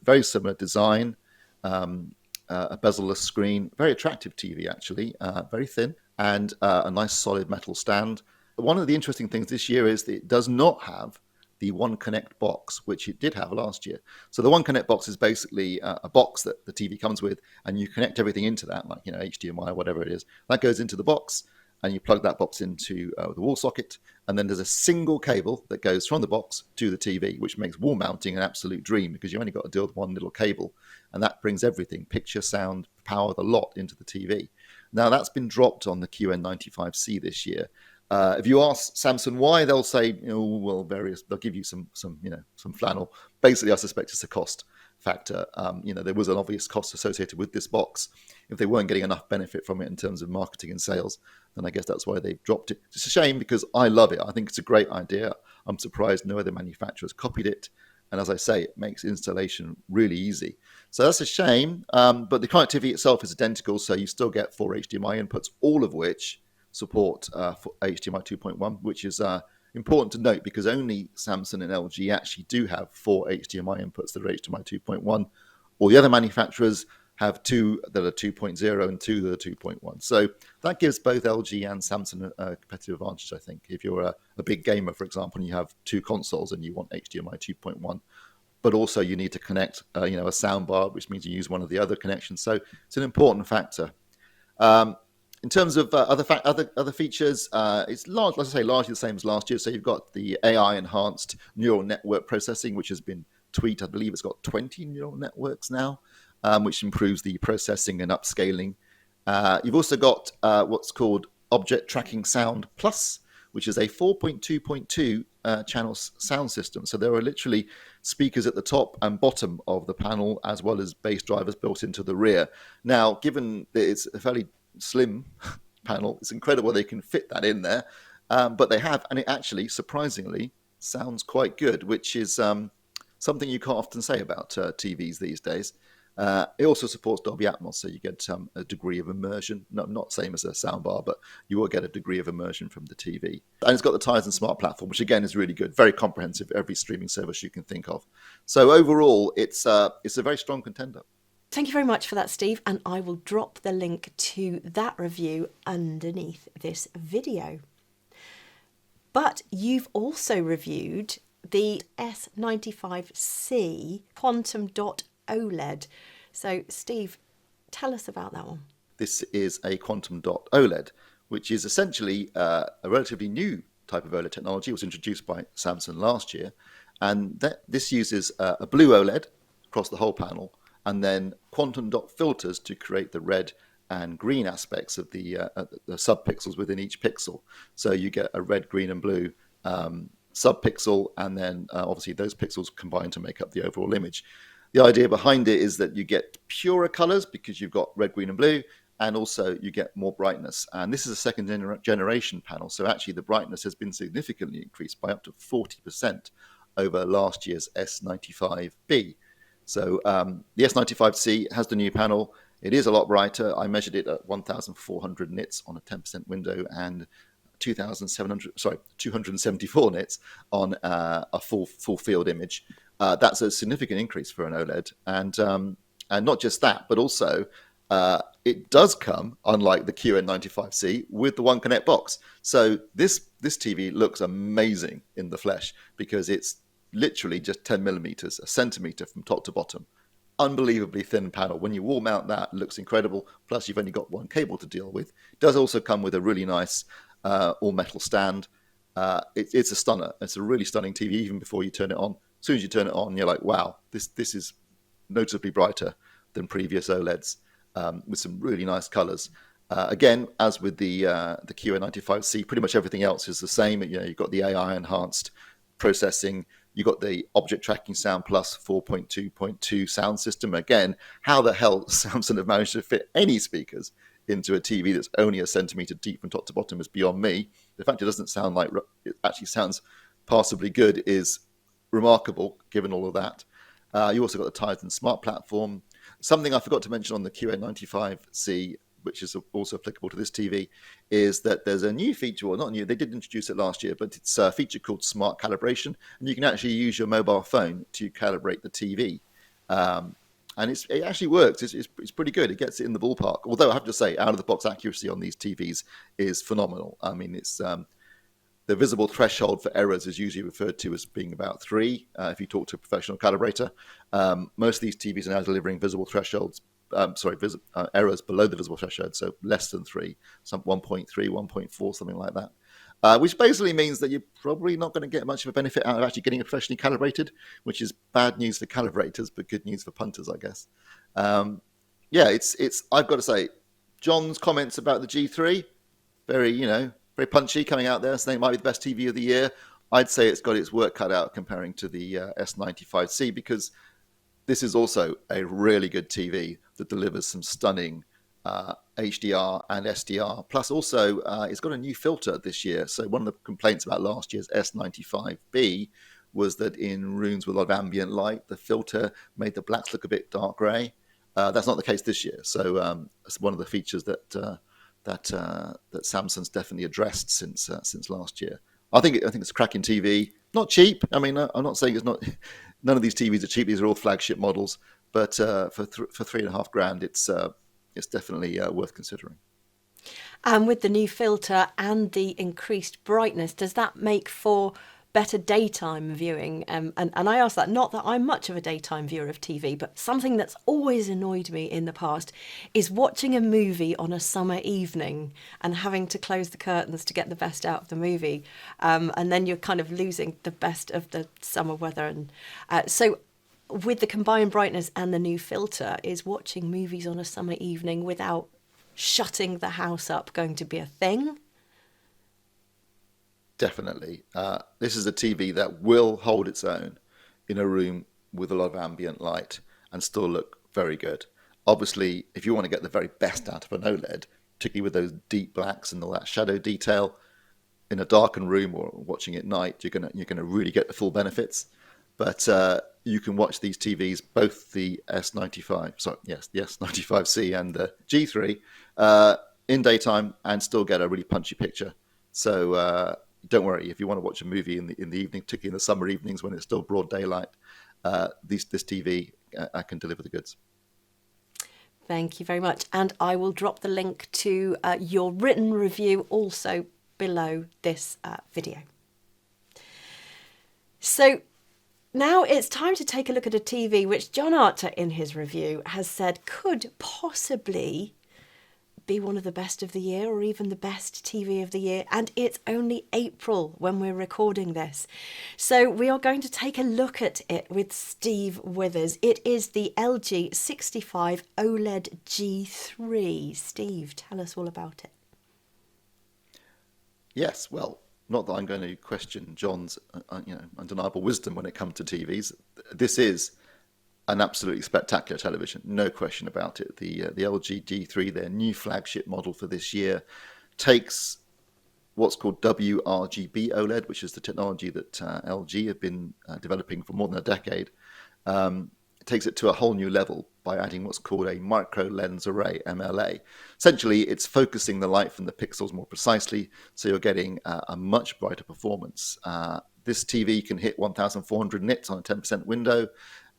very similar design, a bezel-less screen, very attractive TV actually, very thin, and a nice solid metal stand. One of the interesting things this year is that it does not have the One Connect box, which it did have last year. So the One Connect box is basically a box that the TV comes with, and you connect everything into that, like HDMI or whatever it is. That goes into the box, and you plug that box into the wall socket, and then there's a single cable that goes from the box to the TV, which makes wall mounting an absolute dream because you only got to deal with one little cable, and that brings everything, picture, sound, power, the lot into the TV. Now that's been dropped on the QN95C this year. If you ask Samsung why, they'll say, they'll give you some flannel. Basically, I suspect it's a cost factor. There was an obvious cost associated with this box. If they weren't getting enough benefit from it in terms of marketing and sales, then I guess that's why they've dropped it. It's a shame because I love it. I think it's a great idea. I'm surprised no other manufacturers copied it. And as I say, it makes installation really easy. So that's a shame. But the connectivity itself is identical. So you still get 4 HDMI inputs, all of which support for HDMI 2.1, which is important to note because only Samsung and LG actually do have 4 HDMI inputs that are HDMI 2.1. All the other manufacturers have 2 that are 2.0 and 2 that are 2.1. So that gives both LG and Samsung a competitive advantage, I think. If you're a big gamer, for example, and you have 2 consoles and you want HDMI 2.1, but also you need to connect a soundbar, which means you use one of the other connections. So it's an important factor. In terms of other features, it's largely the same as last year. So you've got the AI enhanced neural network processing, which has been tweaked. I believe it's got 20 neural networks now, which improves the processing and upscaling. You've also got what's called Object Tracking Sound Plus, which is a 4.2.2 channel sound system. So there are literally speakers at the top and bottom of the panel, as well as bass drivers built into the rear. Now, given that it's a fairly slim panel, it's incredible they can fit that in there, but they have, and it actually surprisingly sounds quite good, which is something you can't often say about TVs these days. It also supports Dolby Atmos, so you get a degree of immersion. Not same as a soundbar, but you will get a degree of immersion from the TV. And it's got the Tizen Smart Platform, which again is really good, very comprehensive, every streaming service you can think of. So overall, it's a very strong contender. Thank you very much for that, Steve, and I will drop the link to that review underneath this video. But you've also reviewed the S95C Quantum Dot OLED. So, Steve, tell us about that one. This is a Quantum Dot OLED, which is essentially a relatively new type of OLED technology. It was introduced by Samsung last year, and this uses a blue OLED across the whole panel, and then quantum dot filters to create the red and green aspects of the subpixels within each pixel. So you get a red, green, and blue subpixel, and then obviously those pixels combine to make up the overall image. The idea behind it is that you get purer colors because you've got red, green, and blue, and also you get more brightness. And this is a second generation panel, so actually the brightness has been significantly increased by up to 40% over last year's S95B. So the S95C has the new panel. It is a lot brighter. I measured it at 1,400 nits on a 10% window and 274 nits on a full field image. That's a significant increase for an OLED, and not just that, but also it does come, unlike the QN95C, with the One Connect box. So this TV looks amazing in the flesh because it's literally just 10 millimeters, a centimeter from top to bottom. Unbelievably thin panel. When you wall mount that, it looks incredible. Plus, you've only got one cable to deal with. It does also come with a really nice all metal stand. It's a stunner. It's a really stunning TV even before you turn it on. As soon as you turn it on, you're like, wow, this is noticeably brighter than previous OLEDs with some really nice colors. Again, as with the QN95C, pretty much everything else is the same. You've got the AI enhanced processing. You've got the Object Tracking Sound Plus 4.2.2 sound system. Again, how the hell Samsung have managed to fit any speakers into a TV that's only a centimeter deep from top to bottom is beyond me. The fact it doesn't sound like it actually sounds passably good is remarkable, given all of that. You also got the TIDAL Smart Platform. Something I forgot to mention on the QN95C, which is also applicable to this TV, is that there's a new feature, or not new, they did introduce it last year, but it's a feature called Smart Calibration, and you can actually use your mobile phone to calibrate the TV. And it actually works. It's pretty good. It gets it in the ballpark. Although I have to say, out-of-the-box accuracy on these TVs is phenomenal. I mean, it's the visible threshold for errors is usually referred to as being about 3 if you talk to a professional calibrator. Most of these TVs are now delivering visible thresholds, errors below the visible threshold, so less than 3, some 1.3, 1.4, something like that. Which basically means that you're probably not going to get much of a benefit out of actually getting it professionally calibrated, which is bad news for calibrators, but good news for punters, I guess. It's I've got to say, John's comments about the G3, very punchy coming out there, saying it might be the best TV of the year. I'd say it's got its work cut out comparing to the S95C, because this is also a really good TV that delivers some stunning HDR and SDR. Plus, also, it's got a new filter this year. So one of the complaints about last year's S95B was that in rooms with a lot of ambient light, the filter made the blacks look a bit dark grey. That's not the case this year. So it's one of the features that Samsung's definitely addressed since last year. I think it's a cracking TV. Not cheap. I mean, I'm not saying it's not. None of these TVs are cheap. These are all flagship models. But for $3,500, it's definitely worth considering. And with the new filter and the increased brightness, does that make for better daytime viewing? And I ask that, not that I'm much of a daytime viewer of TV, but something that's always annoyed me in the past is watching a movie on a summer evening and having to close the curtains to get the best out of the movie. And then you're kind of losing the best of the summer weather. And so with the combined brightness and the new filter, is watching movies on a summer evening without shutting the house up going to be a thing? Definitely. This is a TV that will hold its own in a room with a lot of ambient light and still look very good. Obviously, if you want to get the very best out of an OLED, particularly with those deep blacks and all that shadow detail, in a darkened room or watching at night, you're gonna really get the full benefits. But you can watch these TVs, both the S95C and the G3, in daytime and still get a really punchy picture. So don't worry, if you want to watch a movie in the evening, particularly in the summer evenings when it's still broad daylight, this TV can deliver the goods. Thank you very much. And I will drop the link to your written review also below this video. So now it's time to take a look at a TV which John Archer in his review has said could possibly be one of the best of the year or even the best TV of the year. And it's only April when we're recording this. So we are going to take a look at it with Steve Withers. It is the LG 65 OLED G3. Steve, tell us all about it. Yes, well, not that I'm going to question John's undeniable wisdom when it comes to TVs. This is an absolutely spectacular television, no question about it. The LG G3, their new flagship model for this year, takes what's called WRGB OLED, which is the technology that LG have been developing for more than a decade. It takes it to a whole new level by adding what's called a micro lens array, MLA. Essentially, it's focusing the light from the pixels more precisely, so you're getting a much brighter performance. This TV can hit 1,400 nits on a 10% window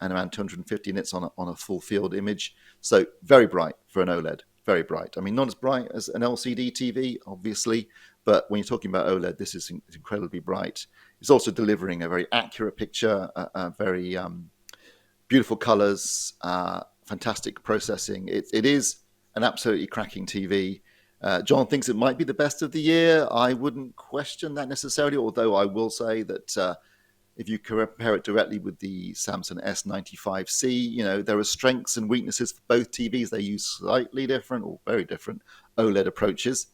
and around 250 nits on a full field image. So very bright for an OLED, very bright. I mean, not as bright as an LCD TV, obviously, but when you're talking about OLED, this is incredibly bright. It's also delivering a very accurate picture, a very beautiful colors, fantastic processing. It is an absolutely cracking TV. John thinks it might be the best of the year. I wouldn't question that necessarily, although I will say that if you compare it directly with the Samsung S95C, there are strengths and weaknesses for both TVs. They use slightly different or very different OLED approaches,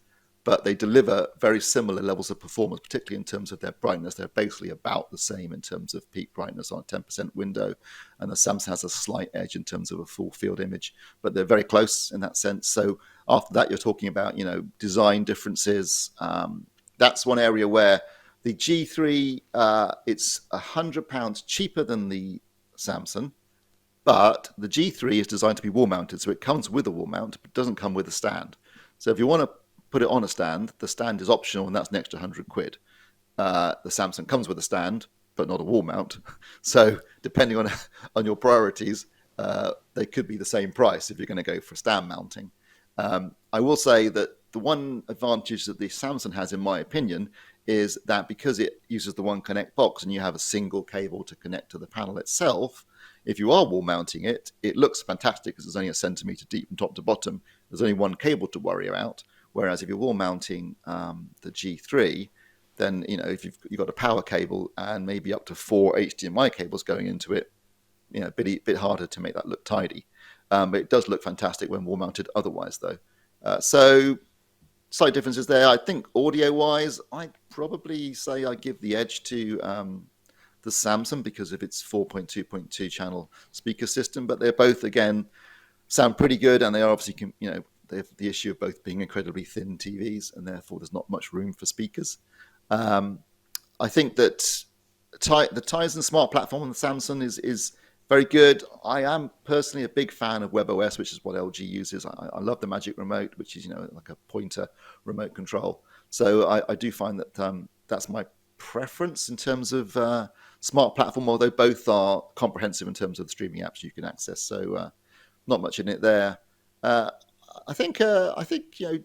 but they deliver very similar levels of performance, particularly in terms of their brightness. They're basically about the same in terms of peak brightness on a 10% window, and the Samsung has a slight edge in terms of a full field image, but they're very close in that sense. So after that, you're talking about, design differences. That's one area where the G3, it's £100 cheaper than the Samsung, but the G3 is designed to be wall mounted, so it comes with a wall mount, but doesn't come with a stand. So if you want to put it on a stand, the stand is optional, and that's an extra £100. The Samsung comes with a stand, but not a wall mount. So depending on your priorities, they could be the same price if you're going to go for stand mounting. I will say that the one advantage that the Samsung has, in my opinion, is that because it uses the One Connect box and you have a single cable to connect to the panel itself, if you are wall mounting it, it looks fantastic because it's only a centimetre deep from top to bottom. There's only one cable to worry about. Whereas if you're wall mounting the G3, then if you've got a power cable and maybe up to 4 HDMI cables going into it, a bit harder to make that look tidy. But it does look fantastic when wall mounted otherwise, though. So slight differences there. I think audio-wise, I'd probably say I give the edge to the Samsung because of its 4.2.2 channel speaker system. But they're both, again, sound pretty good, and they are obviously, they have the issue of both being incredibly thin TVs, and therefore there's not much room for speakers. I think that the Tizen smart platform on the Samsung is very good. I am personally a big fan of WebOS, which is what LG uses. I love the Magic Remote, which is like a pointer remote control. So I do find that that's my preference in terms of smart platform, although both are comprehensive in terms of the streaming apps you can access. So not much in it there. I think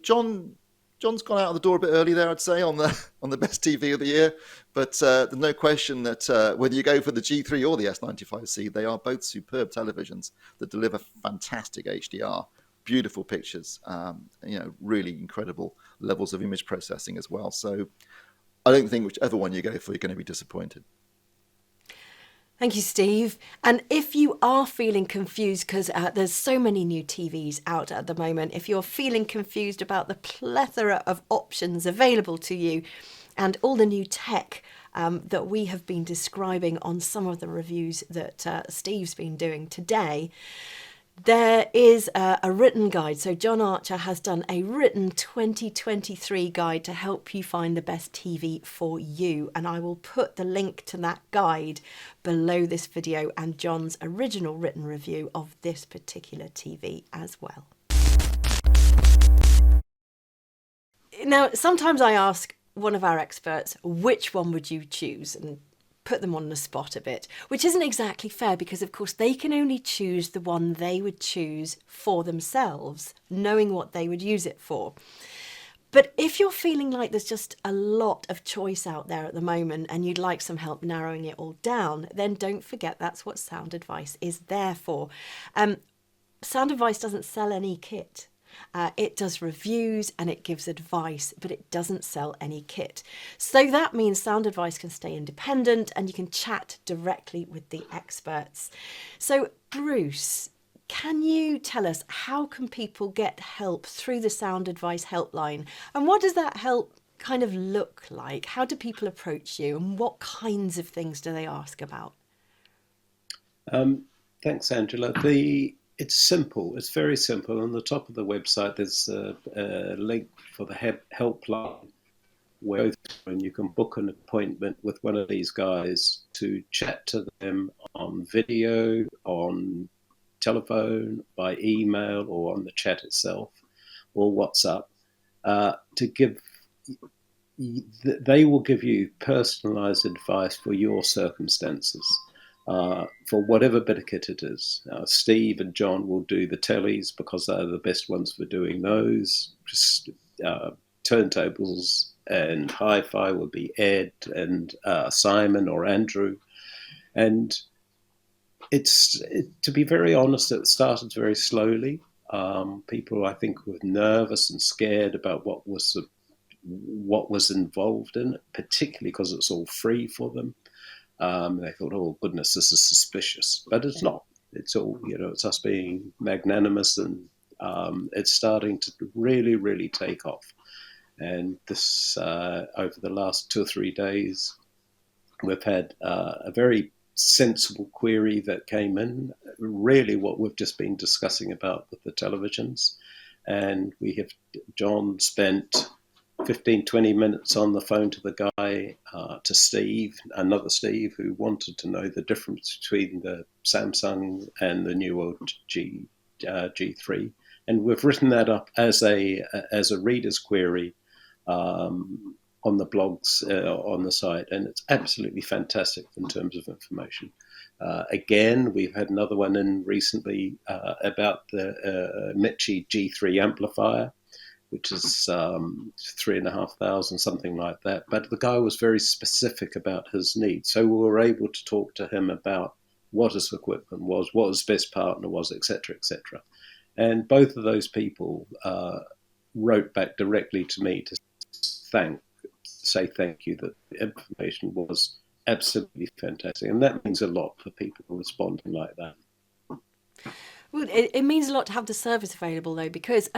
John's gone out of the door a bit early there, I'd say, on the best TV of the year. But there's no question that whether you go for the G3 or the S95C, they are both superb televisions that deliver fantastic HDR, beautiful pictures, really incredible levels of image processing as well. So I don't think whichever one you go for, you're going to be disappointed. Thank you, Steve. And if you are feeling confused, because there's so many new TVs out at the moment, if you're feeling confused about the plethora of options available to you and all the new tech that we have been describing on some of the reviews that Steve's been doing today, there is a written guide. So John Archer has done a written 2023 guide to help you find the best TV for you. And I will put the link to that guide below this video and John's original written review of this particular TV as well. Now, sometimes I ask one of our experts, which one would you choose? And put them on the spot a bit, which isn't exactly fair because, of course, they can only choose the one they would choose for themselves, knowing what they would use it for. But if you're feeling like there's just a lot of choice out there at the moment and you'd like some help narrowing it all down, then don't forget that's what Sound Advice is there for. Sound Advice doesn't sell any kit. It does reviews and it gives advice, but it doesn't sell any kit. So that means Sound Advice can stay independent and you can chat directly with the experts. So Bruce, can you tell us how can people get help through the Sound Advice helpline? And what does that help kind of look like? How do people approach you and what kinds of things do they ask about? Thanks, Angela. It's simple. It's very simple. On the top of the website, there's a link for the helpline where you can book an appointment with one of these guys to chat to them on video, on telephone, by email, or on the chat itself, or WhatsApp. They will give you personalised advice for your circumstances. For whatever bit of kit it is. Steve and John will do the tellies because they're the best ones for doing those. Just turntables and hi-fi will be Ed and Simon or Andrew. And to be very honest, it started very slowly. People, I think, were nervous and scared about what was involved in it, particularly because it's all free for them. They thought, oh, goodness, this is suspicious. But it's not. It's all, it's us being magnanimous, and it's starting to really, really take off. And this, over the last 2 or 3 days, we've had a very sensible query that came in, really what we've just been discussing about with the televisions. And John spent 15, 20 minutes on the phone to the guy, to Steve, another Steve, who wanted to know the difference between the Samsung and the new old G3. And we've written that up as a reader's query on the blogs on the site. And it's absolutely fantastic in terms of information. Again, we've had another one in recently about the Mitchie G3 amplifier, which is 3,500, something like that. But the guy was very specific about his needs. So we were able to talk to him about what his equipment was, what his best partner was, etc., etc. And both of those people wrote back directly to me to say thank you, that the information was absolutely fantastic. And that means a lot for people responding like that. Well, it means a lot to have the service available, though, because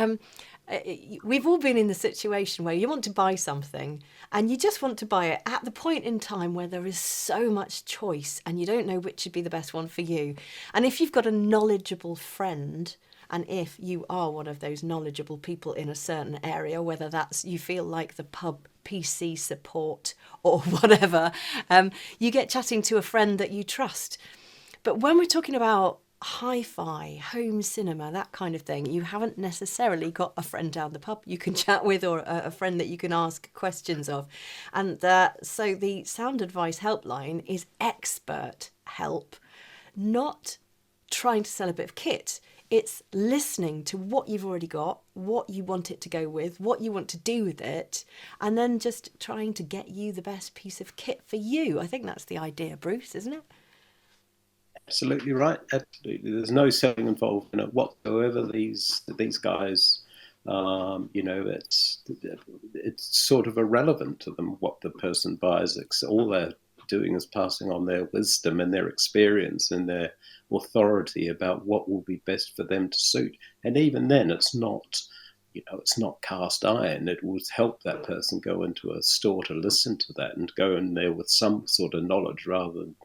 we've all been in the situation where you want to buy something and you just want to buy it at the point in time where there is so much choice and you don't know which would be the best one for you. And if you've got a knowledgeable friend, and if you are one of those knowledgeable people in a certain area, whether that's you feel like the pub PC support or whatever, you get chatting to a friend that you trust. But when we're talking about hi-fi, home cinema, that kind of thing, you haven't necessarily got a friend down the pub you can chat with, or a friend that you can ask questions of. And so the Sound Advice helpline is expert help, not trying to sell a bit of kit. It's listening to what you've already got, what you want it to go with, what you want to do with it, and then just trying to get you the best piece of kit for you. I think that's the idea, Bruce, isn't it? Absolutely right. Absolutely. There's no selling involved in it whatsoever. These guys, it's sort of irrelevant to them what the person buys. All they're doing is passing on their wisdom and their experience and their authority about what will be best for them to suit. And even then, it's not cast iron. It will help that person go into a store to listen to that and go in there with some sort of knowledge rather than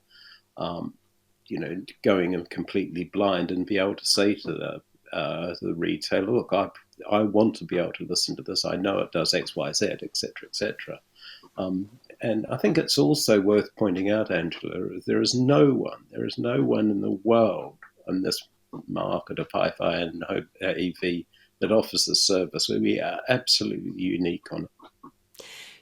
going in completely blind, and be able to say to the retailer, look, I want to be able to listen to this. I know it does X, Y, Z, etc., etc. And I think it's also worth pointing out, Angela, there is no one in the world in this market of hi-fi and AV that offers the service. We are absolutely unique on it.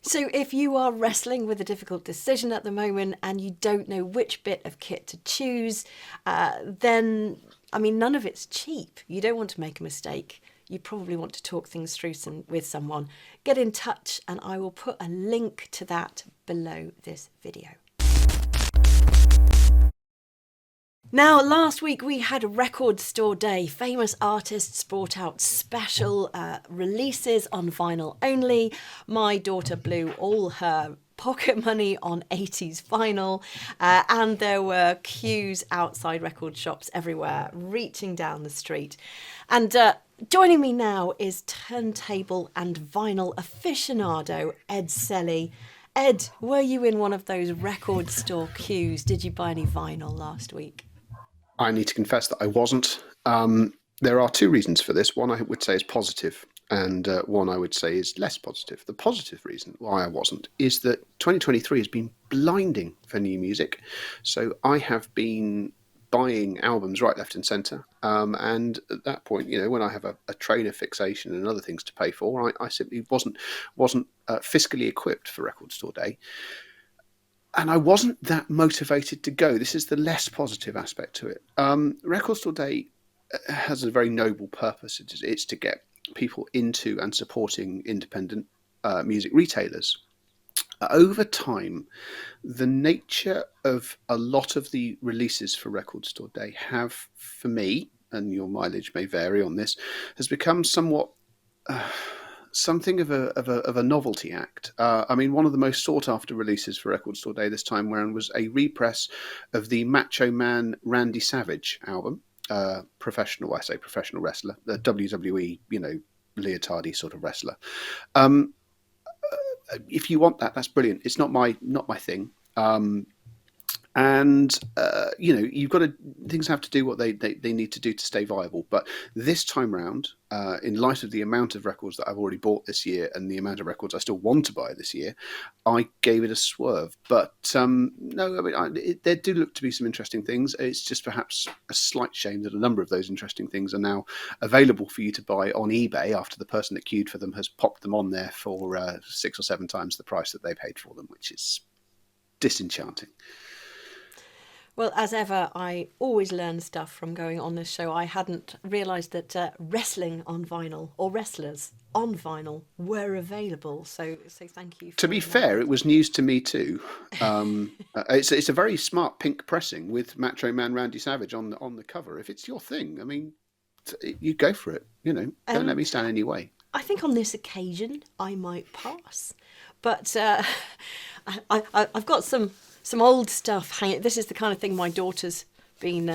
So if you are wrestling with a difficult decision at the moment and you don't know which bit of kit to choose, then, none of it's cheap. You don't want to make a mistake. You probably want to talk things through with someone. Get in touch and I will put a link to that below this video. Now, last week we had Record Store Day. Famous artists brought out special releases on vinyl only. My daughter blew all her pocket money on 80s vinyl, and there were queues outside record shops everywhere, reaching down the street. And joining me now is turntable and vinyl aficionado Ed Selly. Ed, were you in one of those record store queues? Did you buy any vinyl last week? I need to confess that I wasn't. There are two reasons for this. One I would say is positive, and one I would say is less positive. The positive reason why I wasn't is that 2023 has been blinding for new music. So I have been buying albums right, left, and centre. And at that point, when I have a trainer fixation and other things to pay for, I simply wasn't fiscally equipped for Record Store Day. And I wasn't that motivated to go. This is the less positive aspect to it. Record Store Day has a very noble purpose. It's to get people into and supporting independent music retailers. Over time, the nature of a lot of the releases for Record Store Day have, for me, and your mileage may vary on this, has become somewhat something of a novelty act. I mean, one of the most sought after releases for Record Store Day this time around was a repress of the Macho Man Randy Savage album. Professional wrestler, the WWE, leotardy sort of wrestler. If you want that, that's brilliant. It's not my thing. And you've got to, things have to do what they need to do to stay viable. But this time round, in light of the amount of records that I've already bought this year and the amount of records I still want to buy this year, I gave it a swerve. But no, I mean, there do look to be some interesting things. It's just perhaps a slight shame that a number of those interesting things are now available for you to buy on eBay after the person that queued for them has popped them on there for 6 or 7 times the price that they paid for them, which is disenchanting. Well, as ever, I always learn stuff from going on this show. I hadn't realised that wrestling on vinyl or wrestlers on vinyl were available. So thank you. To be fair, it was news to me too. It's a very smart pink pressing with Macho Man Randy Savage on the cover. If it's your thing, I mean, you go for it. Don't let me stand in your way. I think on this occasion I might pass, but I've got some old stuff hanging. This is the kind of thing my daughter's been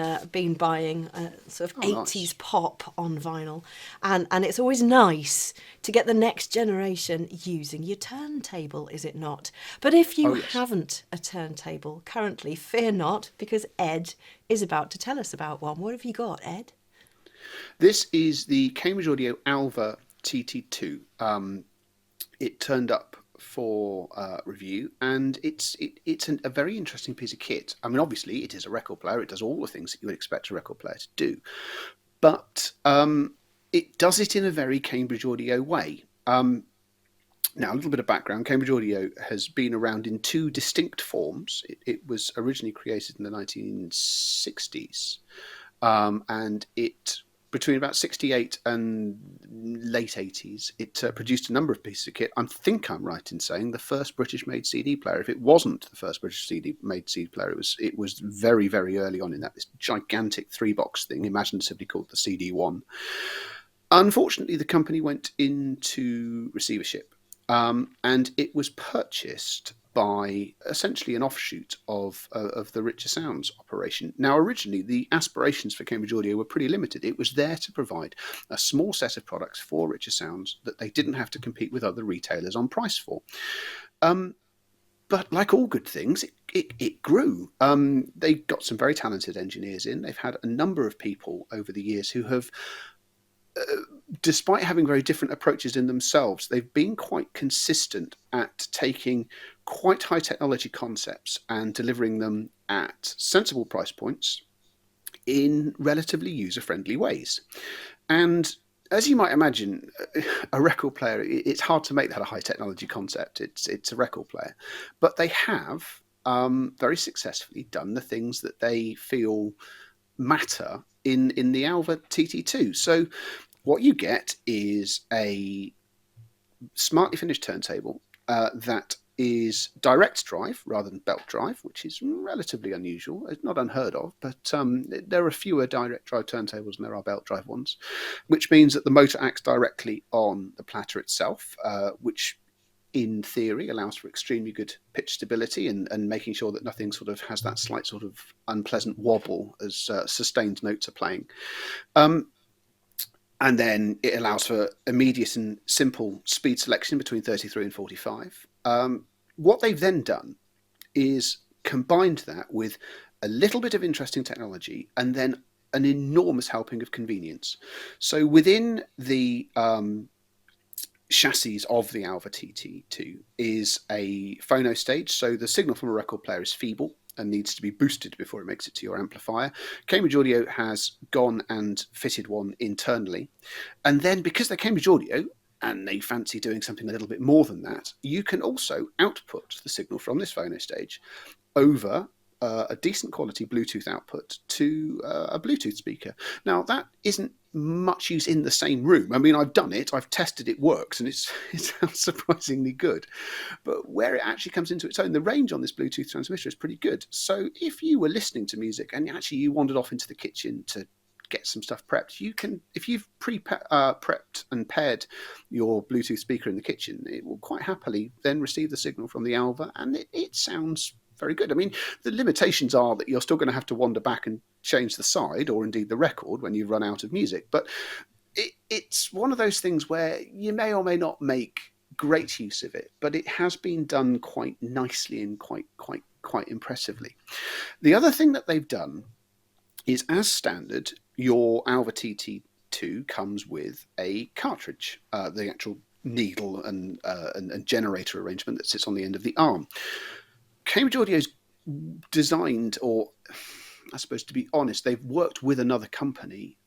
buying, sort of 80s nice. Pop on vinyl, and it's always nice to get the next generation using your turntable, is it not? But if you haven't a turntable currently, fear not, because Ed is about to tell us about one. What have you got, Ed? This is the Cambridge Audio Alva TT2. It turned up for review, and it's a very interesting piece of kit. I mean, obviously it is a record player. It does all the things that you would expect a record player to do, but it does it in a very Cambridge Audio way. Now, a little bit of background. Cambridge Audio has been around in 2 distinct forms. It was originally created in the 1960s, and it between about 68 and late 80s, it produced a number of pieces of kit. I think I'm right in saying the first British-made CD player. If it wasn't the first British-made CD player, it was very, very early on in that. This gigantic 3-box thing, imaginatively called the CD1. Unfortunately, the company went into receivership, and it was purchased by essentially an offshoot of the Richer Sounds operation. Now, originally, the aspirations for Cambridge Audio were pretty limited. It was there to provide a small set of products for Richer Sounds that they didn't have to compete with other retailers on price for. But like all good things, it grew. They got some very talented engineers in. They've had a number of people over the years who have despite having very different approaches in themselves, they've been quite consistent at taking quite high technology concepts and delivering them at sensible price points in relatively user-friendly ways. And as you might imagine, a record player, it's hard to make that a high technology concept. It's a record player. But they have very successfully done the things that they feel matter in the Alva TT2. So what you get is a smartly finished turntable that is direct drive rather than belt drive, which is relatively unusual. It's not unheard of, but there are fewer direct drive turntables than there are belt drive ones, which means that the motor acts directly on the platter itself, which in theory allows for extremely good pitch stability and making sure that nothing sort of has that slight sort of unpleasant wobble as sustained notes are playing. And then it allows for immediate and simple speed selection between 33 and 45. What they've then done is combined that with a little bit of interesting technology and then an enormous helping of convenience. So within the chassis of the Alva TT2 is a phono stage. So the signal from a record player is feeble and needs to be boosted before it makes it to your amplifier. Cambridge Audio has gone and fitted one internally. And then because they're Cambridge Audio and they fancy doing something a little bit more than that, you can also output the signal from this phono stage over a decent quality Bluetooth output to a Bluetooth speaker. Now, that isn't much use in the same room. I mean, I've done it, I've tested it works, and it sounds surprisingly good. But where it actually comes into its own, the range on this Bluetooth transmitter is pretty good. So if you were listening to music and actually you wandered off into the kitchen to get some stuff prepped, you can, if you've prepped and paired your Bluetooth speaker in the kitchen, it will quite happily then receive the signal from the Alva, and it sounds very good. I mean, the limitations are that you're still going to have to wander back and change the side or indeed the record when you run out of music. But it's one of those things where you may or may not make great use of it, but it has been done quite nicely and quite impressively. The other thing that they've done is, as standard, your Alva TT2 comes with a cartridge, the actual needle and generator arrangement that sits on the end of the arm. Cambridge Audio's designed, or I suppose to be honest, they've worked with another company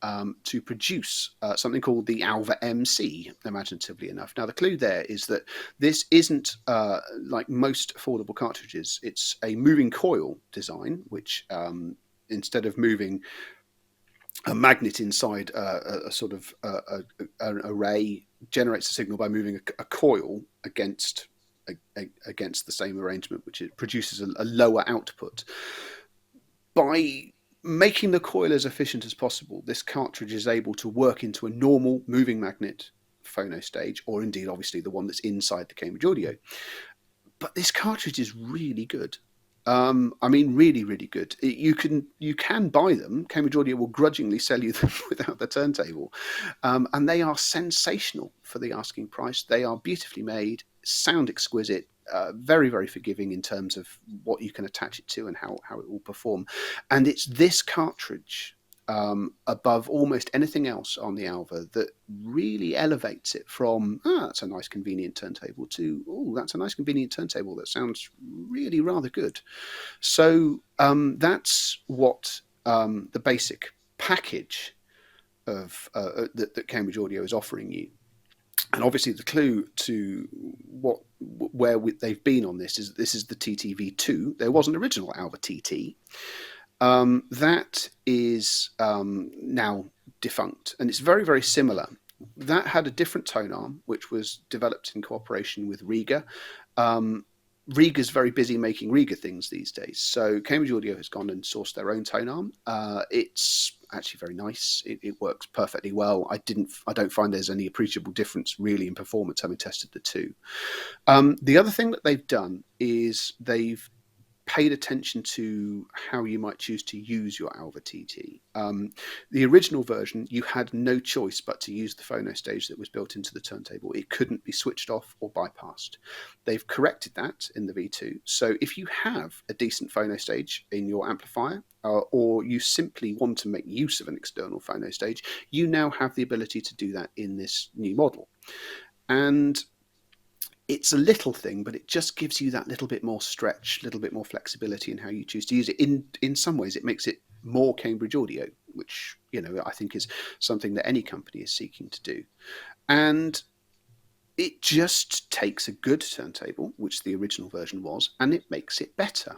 to produce something called the Alva MC, imaginatively enough. Now, the clue there is that this isn't like most affordable cartridges. It's a moving coil design, which instead of moving a magnet inside a sort of an array, generates a signal by moving a coil against the same arrangement, which it produces a lower output. By making the coil as efficient as possible, this cartridge is able to work into a normal moving magnet phono stage, or indeed obviously the one that's inside the Cambridge Audio. But this cartridge is really good. I mean, really, really good. You can buy them. Cambridge Audio will grudgingly sell you them without the turntable, and they are sensational for the asking price. They are beautifully made, sound exquisite, very, very forgiving in terms of what you can attach it to and how it will perform. And it's this cartridge, above almost anything else on the Alva, that really elevates it from, that's a nice convenient turntable, to, that's a nice convenient turntable that sounds really rather good. So that's what the basic package of that Cambridge Audio is offering you. And obviously the clue to where they've been on this is the TTV2. There was an original Alva TT. That is now defunct, and it's very, very similar. That had a different tone arm, which was developed in cooperation with Riga. Riga's very busy making Riga things these days, so Cambridge Audio has gone and sourced their own tone arm. It's actually very nice. It works perfectly well. I don't find there's any appreciable difference really in performance, having tested the two. The other thing that they've done is they've paid attention to how you might choose to use your Alva TT. The original version, you had no choice but to use the phono stage that was built into the turntable. It couldn't be switched off or bypassed. They've corrected that in the V2. So if you have a decent phono stage in your amplifier, or you simply want to make use of an external phono stage, you now have the ability to do that in this new model. And it's a little thing, but it just gives you that little bit more stretch, a little bit more flexibility in how you choose to use it. In some ways, it makes it more Cambridge Audio, which, I think is something that any company is seeking to do. And it just takes a good turntable, which the original version was, and it makes it better.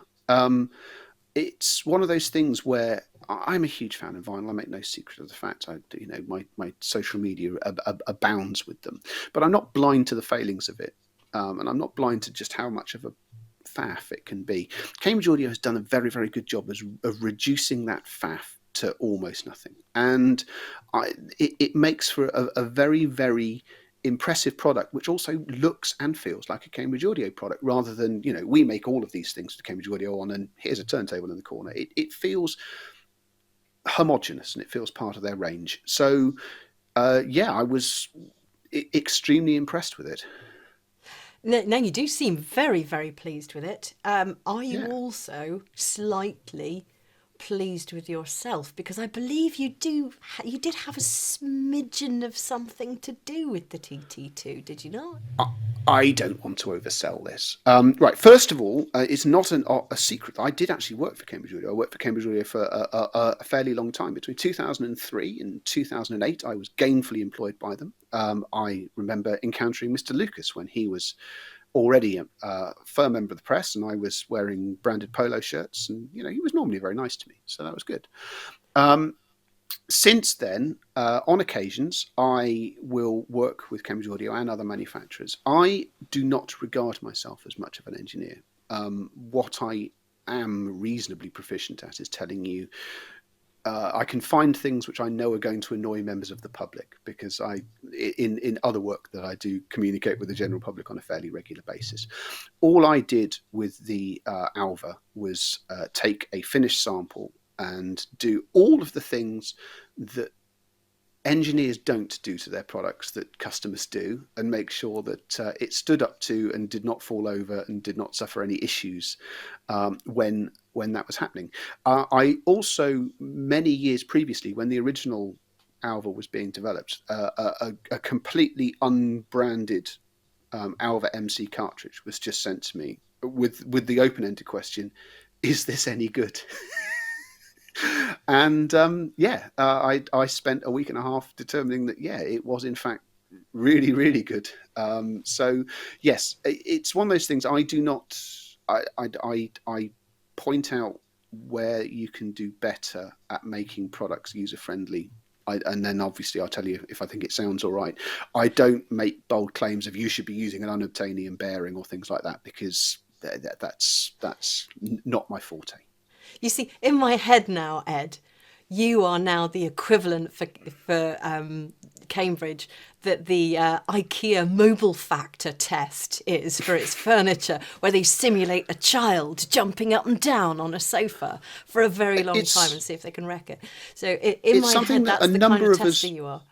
It's one of those things where I'm a huge fan of vinyl. I make no secret of the fact. My social media abounds with them, but I'm not blind to the failings of it. and I'm not blind to just how much of a faff it can be. Cambridge Audio has done a very, very good job of reducing that faff to almost nothing, and it makes for a very, very impressive product, which also looks and feels like a Cambridge Audio product, rather than, we make all of these things with Cambridge Audio on, and here's a turntable in the corner. It feels homogenous and it feels part of their range. So, I was extremely impressed with it. Now you do seem very, very pleased with it. Are you Yeah. also slightly pleased with yourself? Because I believe you did have a smidgen of something to do with the TT2, did you not? I don't want to oversell this. Right, first of all, it's not a secret. I did actually work for Cambridge Audio. I worked for Cambridge Audio for a fairly long time. Between 2003 and 2008, I was gainfully employed by them. I remember encountering Mr. Lucas when he was already a firm member of the press, and I was wearing branded polo shirts, and he was normally very nice to me, so that was good. Since then, on occasions, I will work with Cambridge Audio and other manufacturers. I do not regard myself as much of an engineer. What I am reasonably proficient at is telling you I can find things which I know are going to annoy members of the public, because in other work that I do, communicate with the general public on a fairly regular basis. All I did with the Alva was take a finished sample and do all of the things that engineers don't do to their products that customers do, and make sure that it stood up to and did not fall over and did not suffer any issues when that was happening. I also, many years previously, when the original Alva was being developed, a completely unbranded Alva MC cartridge was just sent to me with the open-ended question, is this any good? And I spent a week and a half determining that it was in fact really, really good. So yes, it's one of those things. I do not. I point out where you can do better at making products user friendly. And then obviously I'll tell you if I think it sounds all right. I don't make bold claims of you should be using an unobtainium bearing or things like that, because that's not my forte. You see, in my head now, Ed, you are now the equivalent for Cambridge that the IKEA mobile factor test is for its furniture, where they simulate a child jumping up and down on a sofa for a very long time and see if they can wreck it. So in my head, that's the kind of tester you are.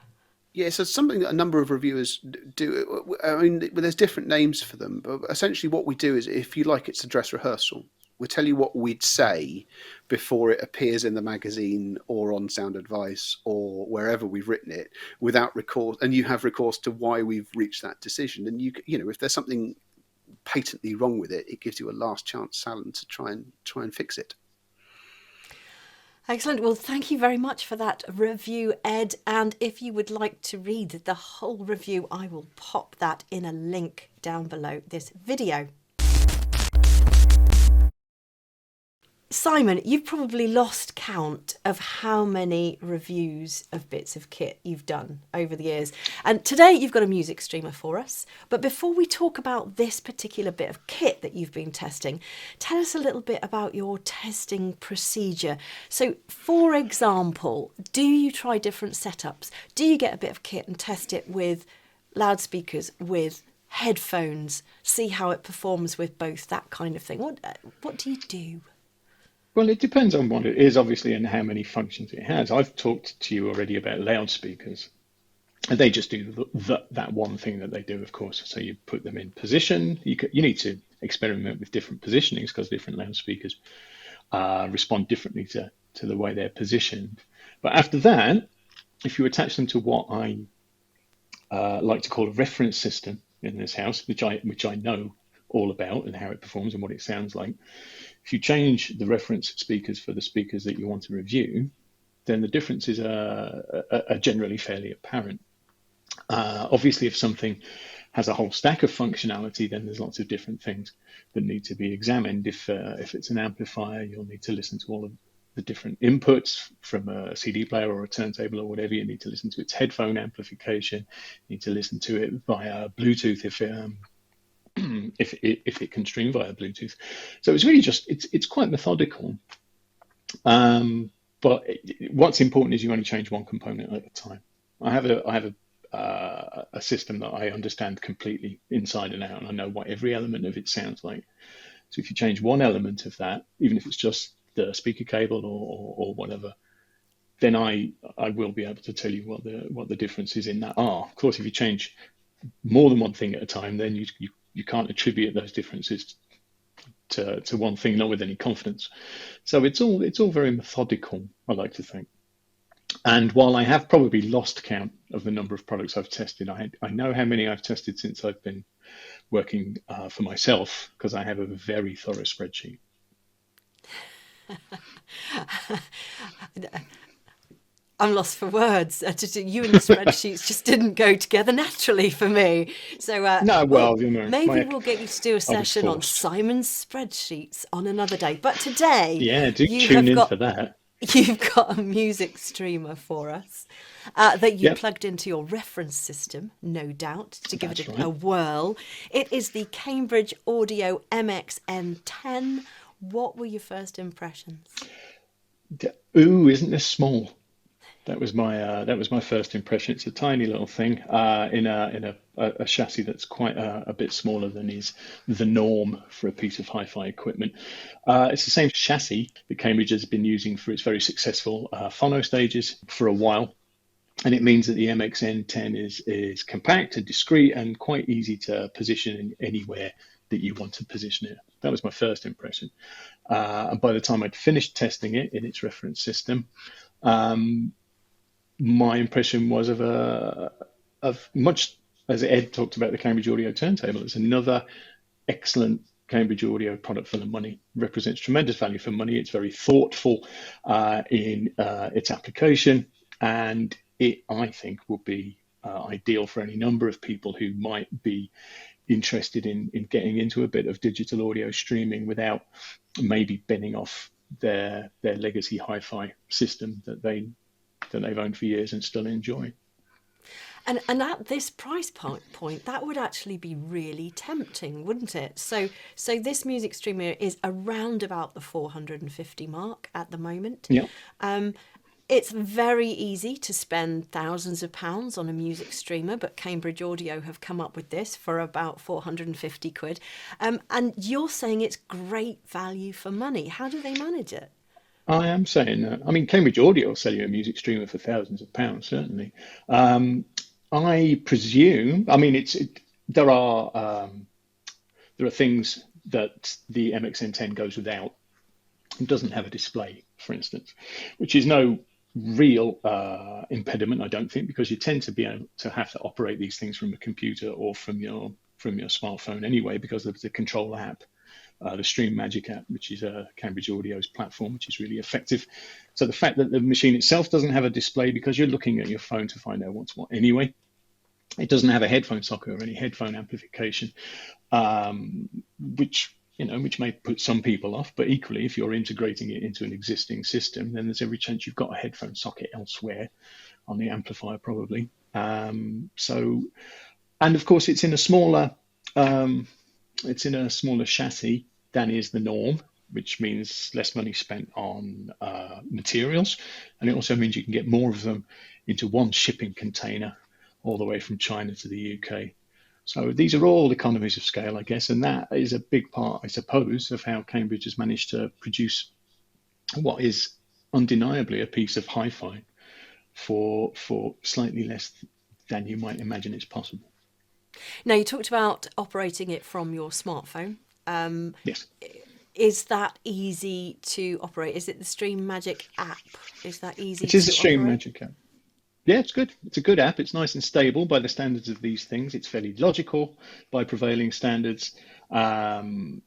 Yeah, so something that a number of reviewers do. I mean, there's different names for them, but essentially what we do is, if you like, it's a dress rehearsal. We'll tell you what we'd say before it appears in the magazine or on Sound Advice or wherever we've written it, without recourse, and you have recourse to why we've reached that decision. And if there's something patently wrong with it, it gives you a last chance salad to try and fix it. Excellent. Well, thank you very much for that review, Ed. And if you would like to read the whole review, I will pop that in a link down below this video. Simon, you've probably lost count of how many reviews of bits of kit you've done over the years. And today you've got a music streamer for us. But before we talk about this particular bit of kit that you've been testing, tell us a little bit about your testing procedure. So, for example, do you try different setups? Do you get a bit of kit and test it with loudspeakers, with headphones, see how it performs with both, that kind of thing? What do you do? Well, it depends on what it is, obviously, and how many functions it has. I've talked to you already about loudspeakers, and they just do that one thing that they do, of course. So you put them in position. You need to experiment with different positionings, because different loudspeakers respond differently to the way they're positioned. But after that, if you attach them to what I like to call a reference system in this house, which I know all about and how it performs and what it sounds like. If you change the reference speakers for the speakers that you want to review, then the differences are generally fairly apparent. Obviously, if something has a whole stack of functionality, then there's lots of different things that need to be examined. If it's an amplifier, you'll need to listen to all of the different inputs from a CD player or a turntable or whatever. You need to listen to its headphone amplification. You need to listen to it via Bluetooth if it can stream via Bluetooth. So it's really just it's quite methodical. But what's important is you only change one component at a time. I have a system that I understand completely inside and out, and I know what every element of it sounds like. So if you change one element of that, even if it's just the speaker cable or whatever, then I will be able to tell you what the differences in that are. Of course, if you change more than one thing at a time, then you can't attribute those differences to one thing, not with any confidence. So it's all very methodical, I like to think. And while I have probably lost count of the number of products I've tested, I know how many I've tested since I've been working for myself, because I have a very thorough spreadsheet. I'm lost for words. You and the spreadsheets just didn't go together naturally for me. So No, well, maybe we'll get you to do a session on Simon's spreadsheets on another day. But today, yeah, do tune in for that. You've got a music streamer for us that you Yep. plugged into your reference system, no doubt, to give That's it right. a whirl. It is the Cambridge Audio MXN10. What were your first impressions? Ooh, isn't this small? That was my first impression. It's a tiny little thing in a chassis that's quite a bit smaller than is the norm for a piece of hi-fi equipment. It's the same chassis that Cambridge has been using for its very successful phono stages for a while, and it means that the MXN10 is compact and discreet and quite easy to position in anywhere that you want to position it. That was my first impression. And by the time I'd finished testing it in its reference system, my impression was of much as Ed talked about the Cambridge Audio turntable. It's another excellent Cambridge Audio product for the money. Represents tremendous value for money. It's very thoughtful in its application, and it, I think, will be ideal for any number of people who might be interested in getting into a bit of digital audio streaming without maybe bending off their legacy hi-fi system that they've owned for years and still enjoy. And at this price point, that would actually be really tempting, wouldn't it? So this music streamer is around about the 450 mark at the moment. Yeah. It's very easy to spend thousands of pounds on a music streamer, but Cambridge Audio have come up with this for about 450 quid. And you're saying it's great value for money. How do they manage it? I am saying that. I mean, Cambridge Audio will sell you a music streamer for thousands of pounds, certainly. I presume. I mean, there are things that the MXN10 goes without. It doesn't have a display, for instance, which is no real impediment, I don't think, because you tend to be able to have to operate these things from a computer or from your smartphone anyway, because of the control app. The Stream Magic app, which is Cambridge Audio's platform, which is really effective. So the fact that the machine itself doesn't have a display, because you're looking at your phone to find out what's what anyway. It doesn't have a headphone socket or any headphone amplification, which may put some people off. But equally, if you're integrating it into an existing system, then there's every chance you've got a headphone socket elsewhere on the amplifier, probably. And of course, it's in a smaller chassis than is the norm, which means less money spent on materials. And it also means you can get more of them into one shipping container all the way from China to the UK. So these are all economies of scale, I guess. And that is a big part, I suppose, of how Cambridge has managed to produce what is undeniably a piece of hi-fi for slightly less than you might imagine it's possible. Now, you talked about operating it from your smartphone. Yes. Is that easy to operate? Is it the Stream Magic app? Is that easy to operate? It is the Stream Magic app. Yeah, it's good. It's a good app. It's nice and stable by the standards of these things. It's fairly logical by prevailing standards. And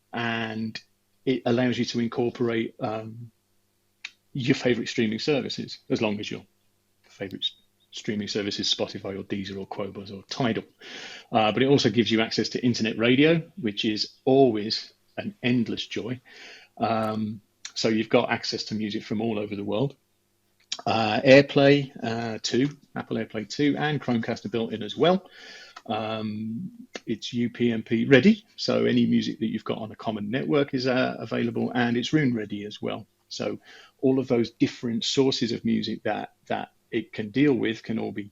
it allows you to incorporate your favorite streaming services, as long as your favorite streaming services, Spotify or Deezer or Qobuz or TIDAL. But it also gives you access to internet radio, which is always an endless joy. So you've got access to music from all over the world. AirPlay 2, Apple AirPlay 2 and Chromecast are built in as well. It's UPnP ready, so any music that you've got on a common network is available, and it's Roon ready as well. So all of those different sources of music that it can deal with can all be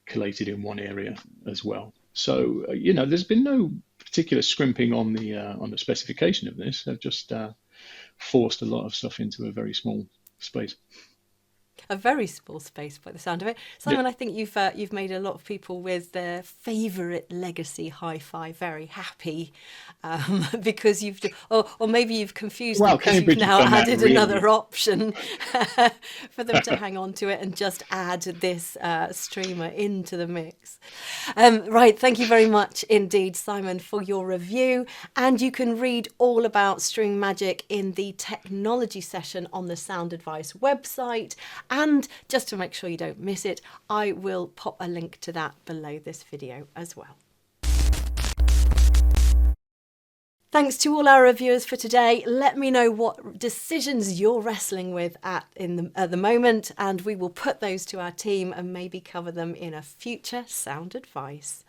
collated in one area as well. So there's been no particular scrimping on the specification of this. They've just forced a lot of stuff into a very small space. A very small space by the sound of it. Simon, I think you've made a lot of people with their favourite legacy hi-fi very happy, because or maybe you've confused them because Cambridge you've now have done that added really. another option for them to hang on to it and just add this streamer into the mix. Right, thank you very much indeed, Simon, for your review. And you can read all about String Magic in the technology session on the Sound Advice website. And just to make sure you don't miss it, I will pop a link to that below this video as well. Thanks to all our reviewers for today. Let me know what decisions you're wrestling with at the moment, and we will put those to our team and maybe cover them in a future Sound Advice.